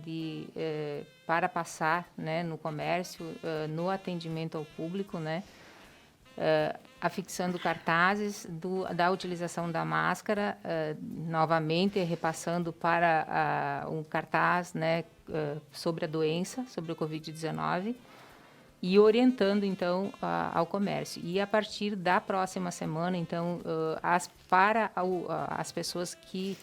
para passar, né, no comércio, no atendimento ao público, né, afixando cartazes da utilização da máscara, novamente repassando para um cartaz, né, sobre a doença, sobre o Covid-19, e orientando, então, ao comércio. E a partir da próxima semana, então, para as pessoas que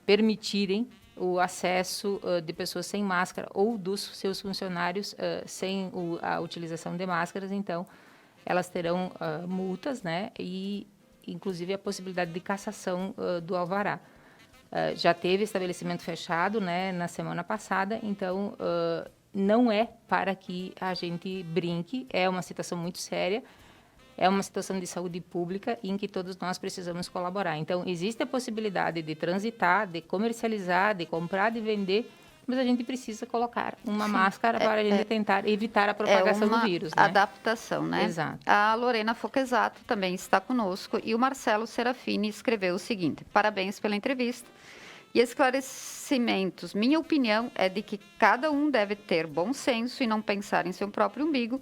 permitirem o acesso de pessoas sem máscara ou dos seus funcionários sem a utilização de máscaras, então, elas terão multas, né, e inclusive a possibilidade de cassação do alvará. Já teve estabelecimento fechado, né, na semana passada, então não é para que a gente brinque, é uma situação muito séria, é uma situação de saúde pública em que todos nós precisamos colaborar. Então, existe a possibilidade de transitar, de comercializar, de comprar, de vender, mas a gente precisa colocar uma máscara para a gente tentar evitar a propagação do vírus, né? Adaptação, né? Exato. A Lorena Foquesato também está conosco e o Marcelo Serafini escreveu o seguinte: parabéns pela entrevista e esclarecimentos. Minha opinião é de que cada um deve ter bom senso e não pensar em seu próprio umbigo.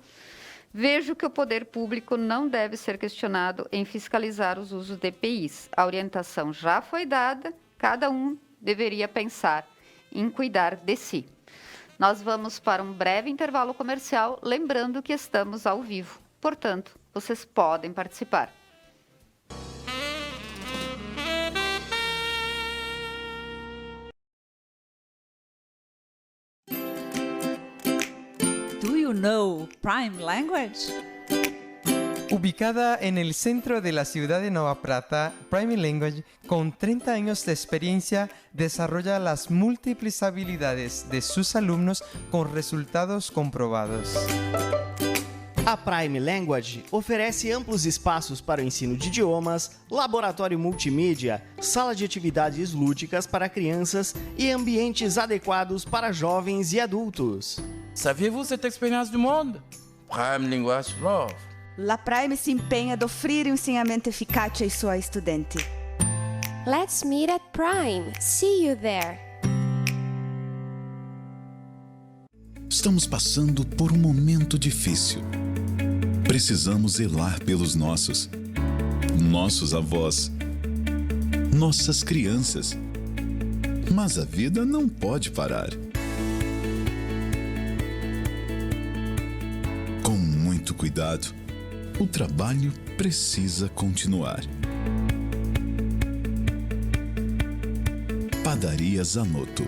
Vejo que o poder público não deve ser questionado em fiscalizar os usos de EPIs. A orientação já foi dada, cada um deveria pensar em cuidar de si. Nós vamos para um breve intervalo comercial, lembrando que estamos ao vivo. Portanto, vocês podem participar. to Prime Language? Ubicada en el centro de la ciudad de Nova Prata, Prime Language, con 30 años de experiencia, desarrolla las múltiples habilidades de sus alumnos con resultados comprobados. A Prime Language oferece amplos espaços para o ensino de idiomas, laboratório multimídia, sala de atividades lúdicas para crianças e ambientes adequados para jovens e adultos. Saviez-vous cette expérience du monde? Prime Linguage Love. La Prime se empenha em oferir ensinamento eficaz aos seus estudantes. Let's meet at Prime. See you there. Estamos passando por um momento difícil. Precisamos zelar pelos nossos avós, nossas crianças. Mas a vida não pode parar. Com muito cuidado, o trabalho precisa continuar. Padaria Zanotto.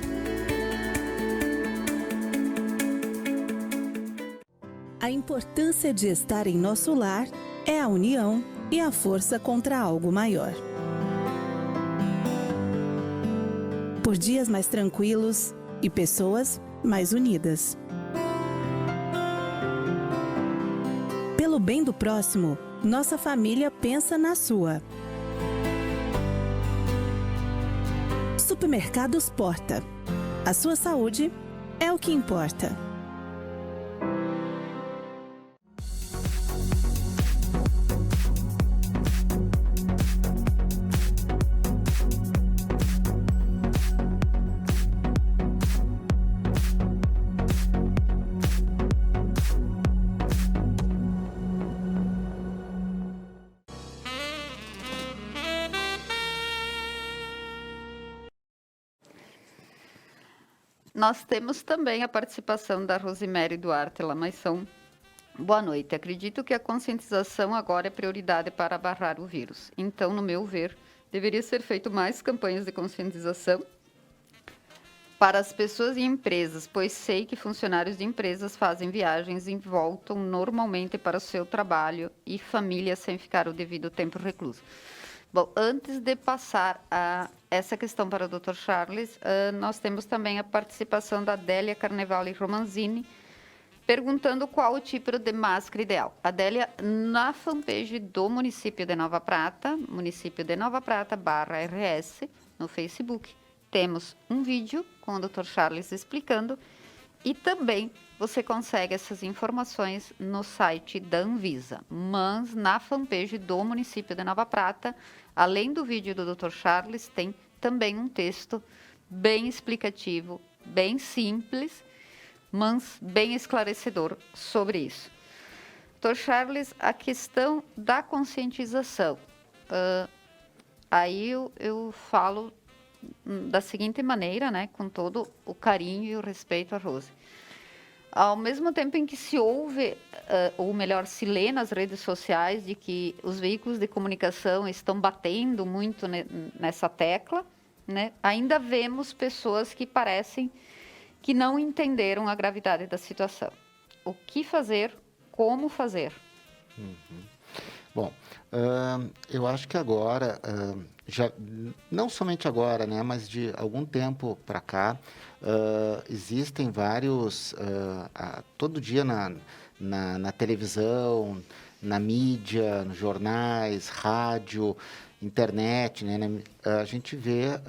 A importância de estar em nosso lar é a união e a força contra algo maior. Por dias mais tranquilos e pessoas mais unidas. Pelo bem do próximo, nossa família pensa na sua. Supermercados Porta. A sua saúde é o que importa. Nós temos também a participação da Rosemary Duarte Lamaisson. Boa noite. Acredito que a conscientização agora é prioridade para barrar o vírus. Então, no meu ver, deveria ser feito mais campanhas de conscientização para as pessoas e empresas, pois sei que funcionários de empresas fazem viagens e voltam normalmente para o seu trabalho e família sem ficar o devido tempo recluso. Bom, antes de passar a essa questão para o Dr. Charles, nós temos também a participação da Adélia Carnevale Romanzini, perguntando qual o tipo de máscara ideal. Adélia, na fanpage do município de Nova Prata, município de Nova Prata /RS, no Facebook, temos um vídeo com o Dr. Charles explicando e também você consegue essas informações no site da Anvisa. Mas na fanpage do município de Nova Prata, além do vídeo do Dr. Charles, tem também um texto bem explicativo, bem simples, mas bem esclarecedor sobre isso. Dr. Charles, a questão da conscientização. Aí eu falo da seguinte maneira, né, com todo o carinho e o respeito à Rose. Ao mesmo tempo em que se ouve, ou melhor, se lê nas redes sociais de que os veículos de comunicação estão batendo muito nessa tecla, né, ainda vemos pessoas que parecem que não entenderam a gravidade da situação. O que fazer? Como fazer? Bom, eu acho que agora, já, não somente agora, né, mas de algum tempo para cá, existem vários, todo dia na televisão, na mídia, nos jornais, rádio, internet, né, a gente vê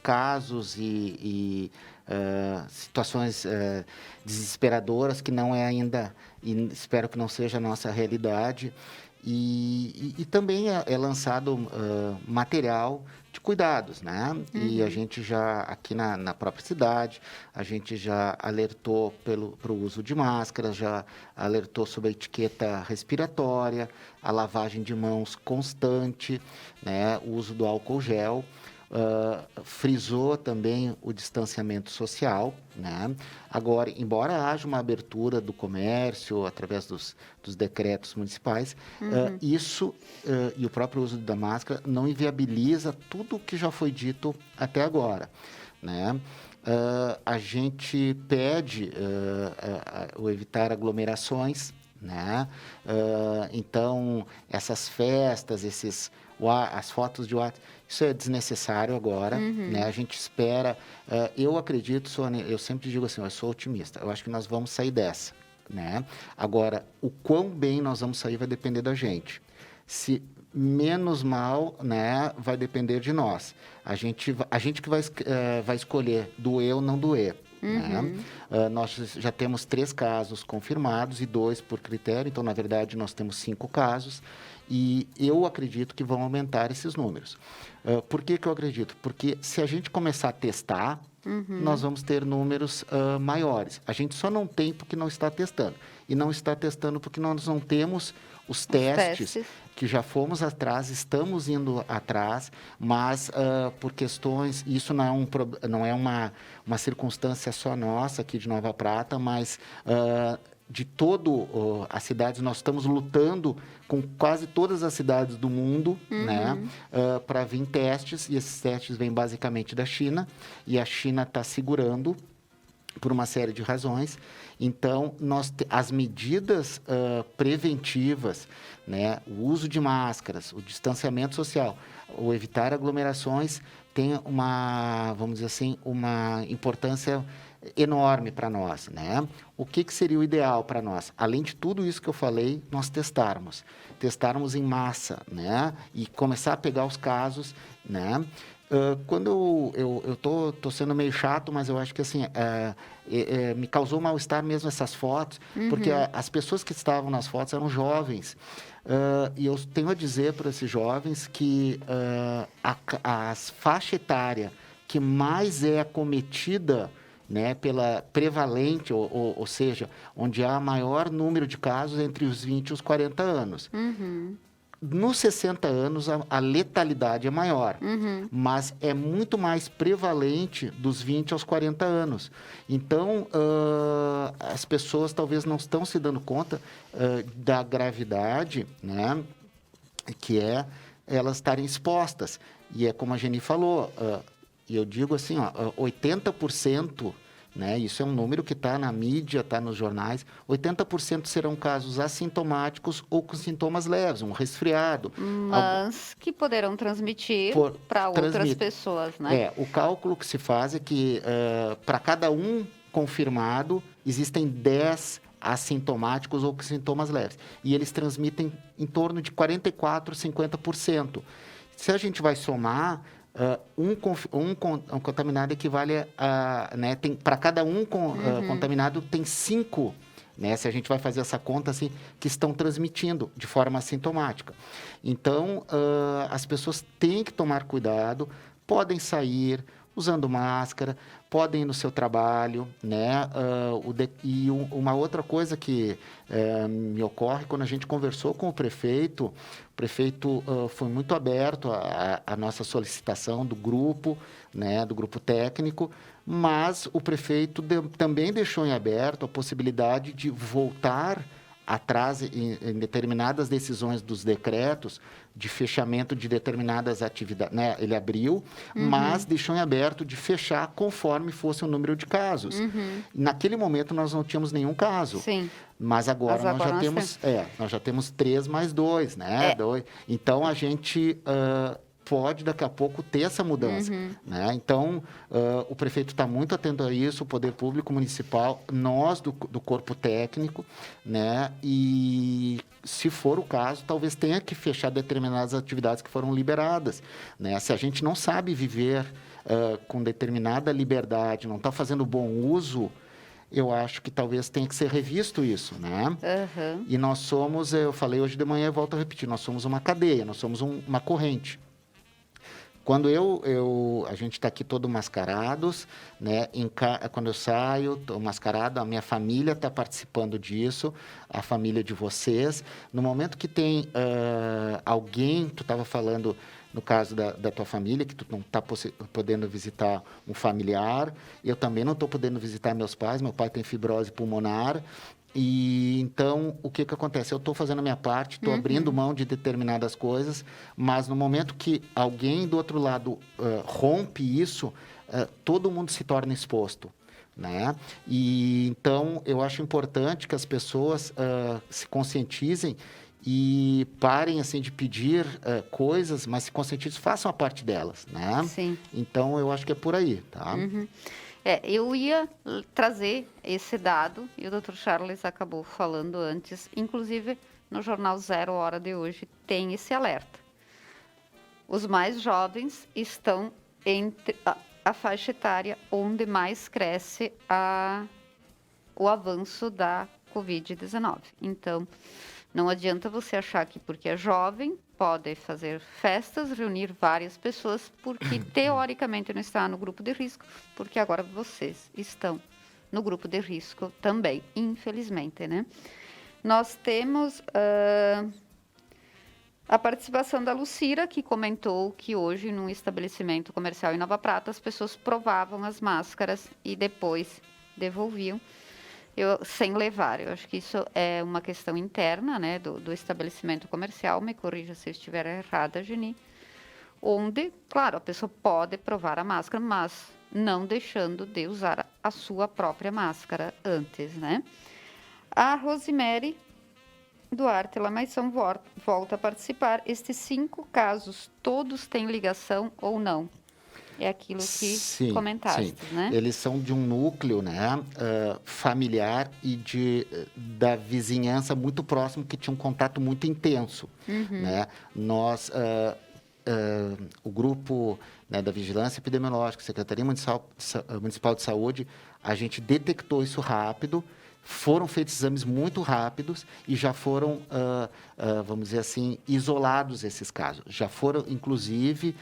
casos e situações desesperadoras que não é ainda, e espero que não seja a nossa realidade. E também é lançado material de cuidados, né? E a gente já, aqui na própria cidade, a gente já alertou para o uso de máscaras, já alertou sobre a etiqueta respiratória, a lavagem de mãos constante, né? O uso do álcool gel. Frisou também o distanciamento social, né? Agora, embora haja uma abertura do comércio através dos decretos municipais, isso e o próprio uso da máscara não inviabiliza tudo o que já foi dito até agora, né? A gente pede o evitar aglomerações, né? Então, essas festas, as fotos de WhatsApp, isso é desnecessário agora, né? A gente espera... eu acredito, Sônia, eu sempre digo assim, eu sou otimista, eu acho que nós vamos sair dessa, né? Agora, o quão bem nós vamos sair vai depender da gente. Se menos mal, né, vai depender de nós. A gente que vai escolher doer ou não doer. Né? Nós já temos 3 casos confirmados e 2 por critério, então, na verdade, nós temos 5 casos e eu acredito que vão aumentar esses números. Por que eu acredito? Porque se a gente começar a testar, nós vamos ter números maiores. A gente só não tem porque não está testando. E não está testando porque nós não temos os testes que já fomos atrás, estamos indo atrás, mas por questões, isso não é uma circunstância só nossa aqui de Nova Prata, mas de todas as cidades, nós estamos lutando com quase todas as cidades do mundo, né, para vir testes, e esses testes vêm basicamente da China, e a China está segurando por uma série de razões. Então, as medidas preventivas, né, o uso de máscaras, o distanciamento social, o evitar aglomerações, tem vamos dizer assim, uma importância enorme para nós, né? O que seria o ideal para nós? Além de tudo isso que eu falei, nós testarmos em massa, né? E começar a pegar os casos, né? Quando eu tô sendo meio chato, mas eu acho que assim, me causou mal-estar mesmo essas fotos, porque as pessoas que estavam nas fotos eram jovens. E eu tenho a dizer para esses jovens que a faixa etária que mais é acometida, né, pela prevalente, ou seja, onde há maior número de casos entre os 20 e os 40 anos. Nos 60 anos, a letalidade é maior, mas é muito mais prevalente dos 20 aos 40 anos. Então, as pessoas talvez não estão se dando conta da gravidade, né, que é elas estarem expostas. E é como a Geni falou, e eu digo assim, 80%, né, isso é um número que está na mídia, está nos jornais, 80% serão casos assintomáticos ou com sintomas leves, um resfriado. Mas que poderão transmitir para outras pessoas, né? O cálculo que se faz é que para cada um confirmado, existem 10 assintomáticos ou com sintomas leves. E eles transmitem em torno de 44%, 50%. Se a gente vai somar... um contaminado equivale a... né, para cada um contaminado, tem 5, né, se a gente vai fazer essa conta, assim, que estão transmitindo de forma assintomática. Então, as pessoas têm que tomar cuidado, podem sair usando máscara, podem ir no seu trabalho, né? Uma outra coisa que me ocorre, quando a gente conversou com o prefeito foi muito aberto à nossa solicitação do grupo, né? Do grupo técnico, mas o prefeito também deixou em aberto a possibilidade de voltar atrás em determinadas decisões dos decretos de fechamento de determinadas atividades, né? Ele abriu, mas deixou em aberto de fechar conforme fosse o número de casos. Naquele momento nós não tínhamos nenhum caso. Sim. Mas agora nós já temos 3 mais 2, né? Então a gente pode daqui a pouco ter essa mudança, né? Então o prefeito está muito atento a isso, o poder público municipal, nós do corpo técnico, né? E se for o caso, talvez tenha que fechar determinadas atividades que foram liberadas, né? Se a gente não sabe viver com determinada liberdade, não está fazendo bom uso, eu acho que talvez tenha que ser revisto isso, né? E nós somos, eu falei hoje de manhã e volto a repetir, nós somos uma cadeia, nós somos uma corrente. Quando a gente está aqui todo mascarados, né? Quando eu saio, estou mascarado, a minha família está participando disso, a família de vocês. No momento que tem alguém, tu estava falando no caso da tua família, que tu não está podendo visitar um familiar, eu também não estou podendo visitar meus pais, meu pai tem fibrose pulmonar. E então, o que acontece? Eu estou fazendo a minha parte, estou abrindo mão de determinadas coisas, mas no momento que alguém do outro lado rompe isso, todo mundo se torna exposto. né? E então eu acho importante que as pessoas se conscientizem e parem assim de pedir coisas, mas se conscientizem, façam a parte delas, né? Sim. Então eu acho que é por aí, tá? Eu ia trazer esse dado e o Dr. Charles acabou falando antes, inclusive no jornal Zero Hora de hoje tem esse alerta. Os mais jovens estão entre a faixa etária onde mais cresce o avanço da Covid-19. Então, não adianta você achar que porque é jovem, pode fazer festas, reunir várias pessoas, porque teoricamente não está no grupo de risco, porque agora vocês estão no grupo de risco também, infelizmente, né? Nós temos a participação da Lucira, que comentou que hoje, num estabelecimento comercial em Nova Prata, as pessoas provavam as máscaras e depois devolviam sem levar. Eu acho que isso é uma questão interna, né, do estabelecimento comercial, me corrija se eu estiver errada, Geni, onde, claro, a pessoa pode provar a máscara, mas não deixando de usar a sua própria máscara antes, né? A Rosemary Duarte Lamaição volta a participar. Estes 5 casos, todos têm ligação ou não? É aquilo que comentaste, né? Eles são de um núcleo, né, familiar e da vizinhança muito próximo, que tinha um contato muito intenso, né? Nós, o grupo, né, da Vigilância Epidemiológica, Secretaria Municipal de Saúde, a gente detectou isso rápido. Foram feitos exames muito rápidos e já foram, vamos dizer assim, isolados esses casos. Já foram, inclusive,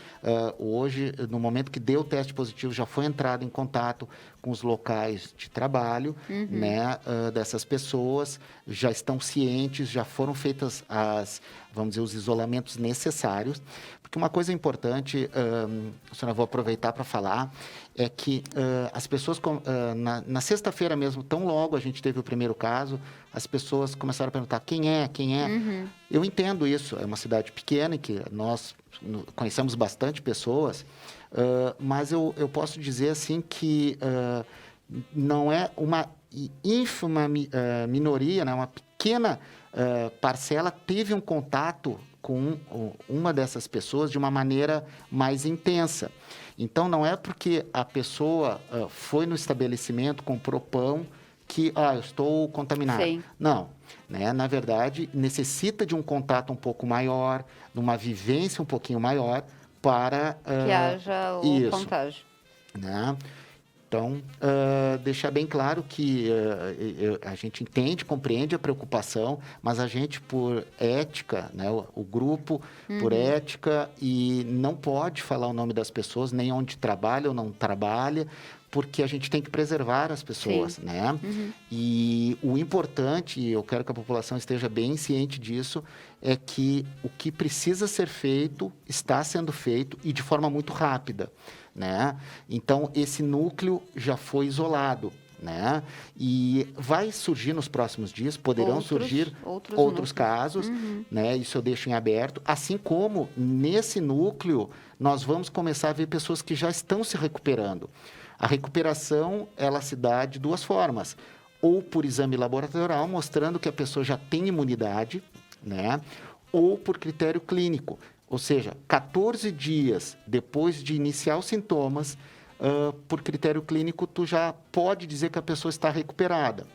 hoje, no momento que deu o teste positivo, já foi entrado em contato com os locais de trabalho, né, dessas pessoas, já estão cientes, já foram feitas vamos dizer, os isolamentos necessários. Porque uma coisa importante, eu vou aproveitar para falar, é que as pessoas, na sexta-feira mesmo, tão logo a gente teve o primeiro caso, as pessoas começaram a perguntar quem é. Eu entendo isso, é uma cidade pequena em que nós conhecemos bastante pessoas, mas eu posso dizer assim que não é uma ínfima minoria, né, uma pequena parcela teve um contato com uma dessas pessoas de uma maneira mais intensa. Então, não é porque a pessoa foi no estabelecimento, comprou pão, que eu estou contaminado. Sim. Não, né? Na verdade, necessita de um contato um pouco maior, de uma vivência um pouquinho maior para que haja o contágio. Né? Então, deixar bem claro que a gente entende, compreende a preocupação, mas a gente, por ética, né, o grupo, por ética, e não pode falar o nome das pessoas, nem onde trabalha ou não trabalha, porque a gente tem que preservar as pessoas, né? E o importante, e eu quero que a população esteja bem ciente disso, é que o que precisa ser feito está sendo feito e de forma muito rápida, né? Então, esse núcleo já foi isolado, né? E vai surgir nos próximos dias, poderão surgir outros casos, né? Isso eu deixo em aberto. Assim como, nesse núcleo, nós vamos começar a ver pessoas que já estão se recuperando. A recuperação, ela se dá de 2 formas. Ou por exame laboratorial, mostrando que a pessoa já tem imunidade, né? Ou por critério clínico. Ou seja, 14 dias depois de iniciar os sintomas, por critério clínico, tu já pode dizer que a pessoa está recuperada.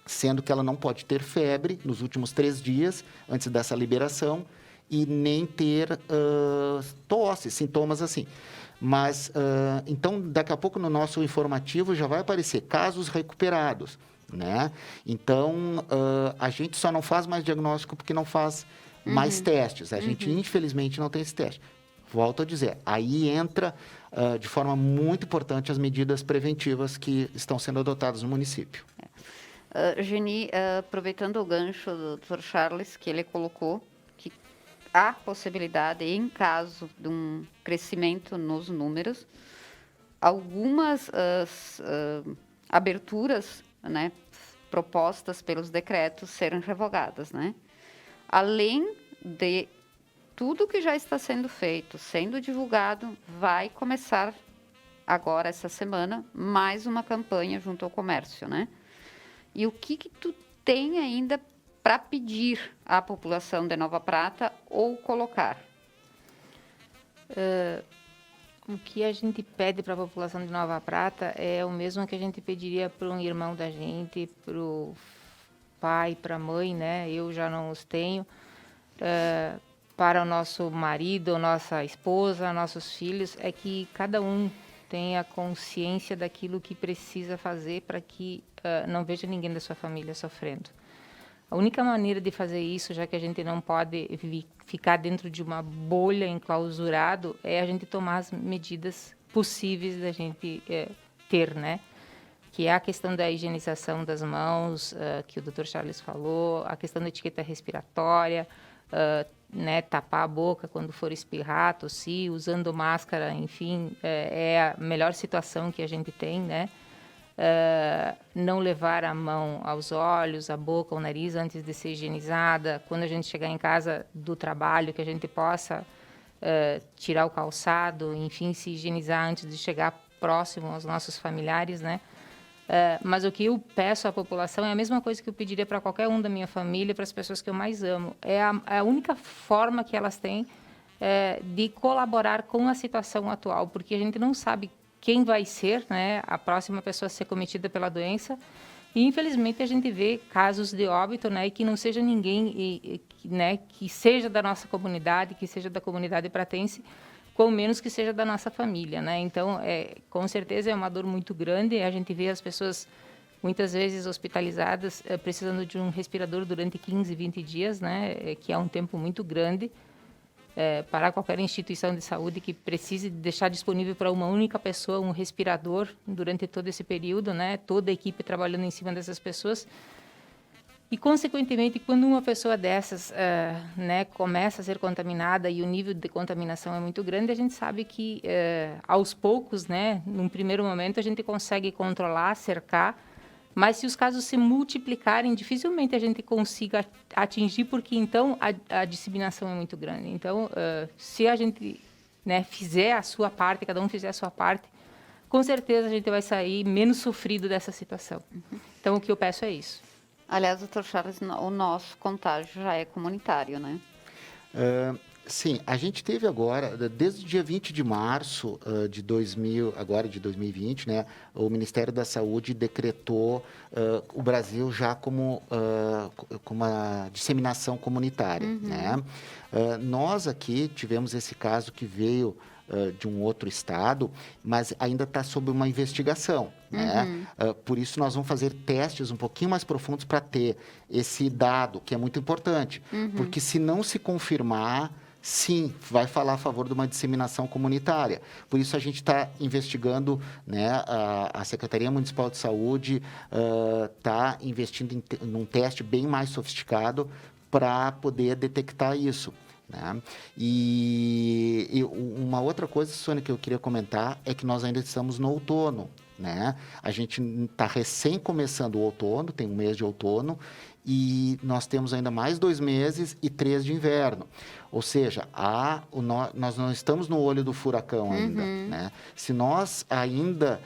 Sendo que ela não pode ter febre nos últimos 3 dias, antes dessa liberação, e nem ter tosse, sintomas assim. Mas, então, daqui a pouco no nosso informativo já vai aparecer casos recuperados, né? Então, a gente só não faz mais diagnóstico porque não faz mais testes. A gente, infelizmente, não tem esse teste. Volto a dizer, aí entra de forma muito importante as medidas preventivas que estão sendo adotadas no município. Geni, aproveitando o gancho do Dr. Charles, que ele colocou, que há possibilidade, em caso de um crescimento nos números, algumas aberturas, né, propostas pelos decretos serem revogadas, né? Além de tudo que já está sendo feito, sendo divulgado, vai começar agora, essa semana, mais uma campanha junto ao comércio, né? E o que tu tem ainda para pedir à população de Nova Prata ou colocar? O que a gente pede para a população de Nova Prata é o mesmo que a gente pediria para um irmão da gente, para o pai, para a mãe, né? Eu já não os tenho. Para o nosso marido, nossa esposa, nossos filhos, é que cada um tenha consciência daquilo que precisa fazer para que não veja ninguém da sua família sofrendo. A única maneira de fazer isso, já que a gente não pode ficar dentro de uma bolha enclausurado, é a gente tomar as medidas possíveis da gente ter, né? Que é a questão da higienização das mãos, que o Dr. Charles falou, a questão da etiqueta respiratória, né, tapar a boca quando for espirrar, tossir, usando máscara, enfim, é a melhor situação que a gente tem, né? Não levar a mão aos olhos, a boca, ao nariz antes de ser higienizada. Quando a gente chegar em casa do trabalho, que a gente possa tirar o calçado, enfim, se higienizar antes de chegar próximo aos nossos familiares, né? Mas o que eu peço à população é a mesma coisa que eu pediria para qualquer um da minha família, para as pessoas que eu mais amo. É a única forma que elas têm de colaborar com a situação atual, porque a gente não sabe quem vai ser, né, a próxima pessoa a ser cometida pela doença. E, infelizmente, a gente vê casos de óbito, né, e que não seja ninguém, né, que seja da nossa comunidade, que seja da comunidade pratense, com menos que seja da nossa família, né? Então, com certeza é uma dor muito grande. A gente vê as pessoas, muitas vezes, hospitalizadas, precisando de um respirador durante 15, 20 dias, né, que é um tempo muito grande. Para qualquer instituição de saúde que precise deixar disponível para uma única pessoa um respirador durante todo esse período, né? Toda a equipe trabalhando em cima dessas pessoas. E, consequentemente, quando uma pessoa dessas né, começa a ser contaminada e o nível de contaminação é muito grande, a gente sabe que, aos poucos, né, num primeiro momento, a gente consegue controlar, cercar, mas se os casos se multiplicarem, dificilmente a gente consiga atingir, porque então a disseminação é muito grande. Então, se a gente, né, fizer a sua parte, cada um fizer a sua parte, com certeza a gente vai sair menos sofrido dessa situação. Então, o que eu peço é isso. Aliás, doutor Charles, o nosso contágio já é comunitário, né? Sim, a gente teve agora, desde o dia 20 de março de 2020, né, o Ministério da Saúde decretou o Brasil já como uma disseminação comunitária. Né? Nós aqui tivemos esse caso que veio de um outro estado, mas ainda está sob uma investigação. Né? Por isso, nós vamos fazer testes um pouquinho mais profundos para ter esse dado, que é muito importante. Porque se não se confirmar, sim, vai falar a favor de uma disseminação comunitária. Por isso, a gente está investigando, né, a Secretaria Municipal de Saúde está investindo num teste bem mais sofisticado para poder detectar isso. Né? E uma outra coisa, Sônia, que eu queria comentar é que nós ainda estamos no outono. Né? A gente está recém começando o outono, tem um mês de outono, e nós temos ainda mais 2 meses e 3 de inverno. Ou seja, nós não estamos no olho do furacão ainda. Né? Se nós ainda...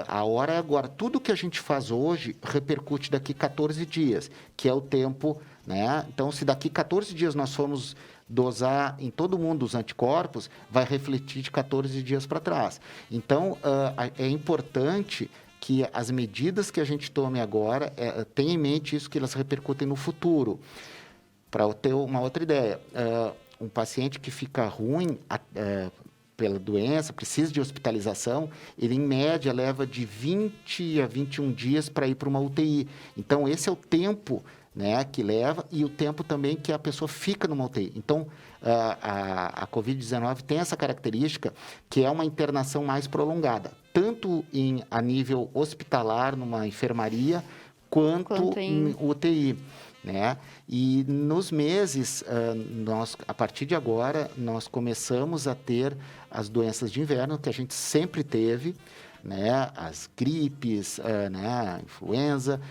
a hora é agora. Tudo que a gente faz hoje repercute daqui 14 dias, que é o tempo... Né? Então, se daqui 14 dias nós formos dosar em todo mundo os anticorpos, vai refletir de 14 dias para trás. Então, é importante que as medidas que a gente tome agora tenha em mente isso, que elas repercutem no futuro. Para ter uma outra ideia, um paciente que fica ruim pela doença, precisa de hospitalização, ele em média leva de 20 a 21 dias para ir para uma UTI. Então, esse é o tempo, né, que leva, e o tempo também que a pessoa fica numa UTI. Então, a Covid-19 tem essa característica, que é uma internação mais prolongada, tanto a nível hospitalar, numa enfermaria, quanto em UTI. Né? E nos meses, a partir de agora, nós começamos a ter as doenças de inverno, que a gente sempre teve, né? As gripes, né? A influenza,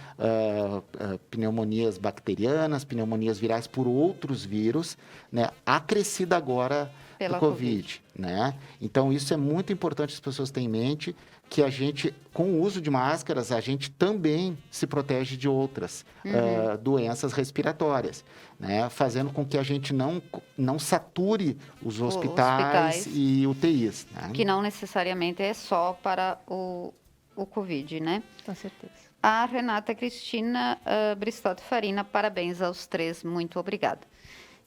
pneumonias bacterianas, pneumonias virais por outros vírus, né? Acrescida agora pela Covid. né? Então, isso é muito importante as pessoas terem em mente, que a gente, com o uso de máscaras, a gente também se protege de outras doenças respiratórias, né? Fazendo com que a gente não sature os hospitais e UTIs. Né? Que não necessariamente é só para o Covid, né? Com certeza. A Renata Cristina Bristotti Farina, parabéns aos três, muito obrigada.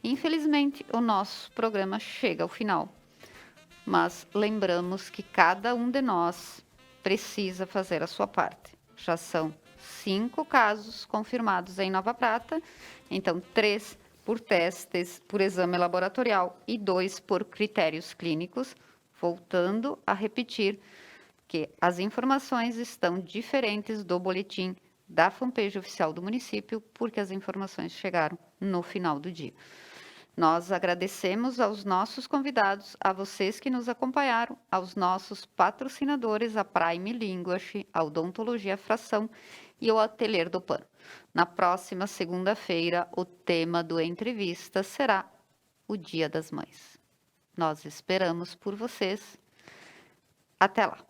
Infelizmente, o nosso programa chega ao final, mas lembramos que cada um de nós precisa fazer a sua parte. Já são 5 casos confirmados em Nova Prata, então 3 por testes por exame laboratorial e 2 por critérios clínicos. Voltando a repetir que as informações estão diferentes do boletim da fanpage oficial do município, porque as informações chegaram no final do dia. Nós agradecemos aos nossos convidados, a vocês que nos acompanharam, aos nossos patrocinadores, a Prime Linguage, a Odontologia Fração e o Ateliê do Pano. Na próxima segunda-feira, o tema do entrevista será o Dia das Mães. Nós esperamos por vocês. Até lá!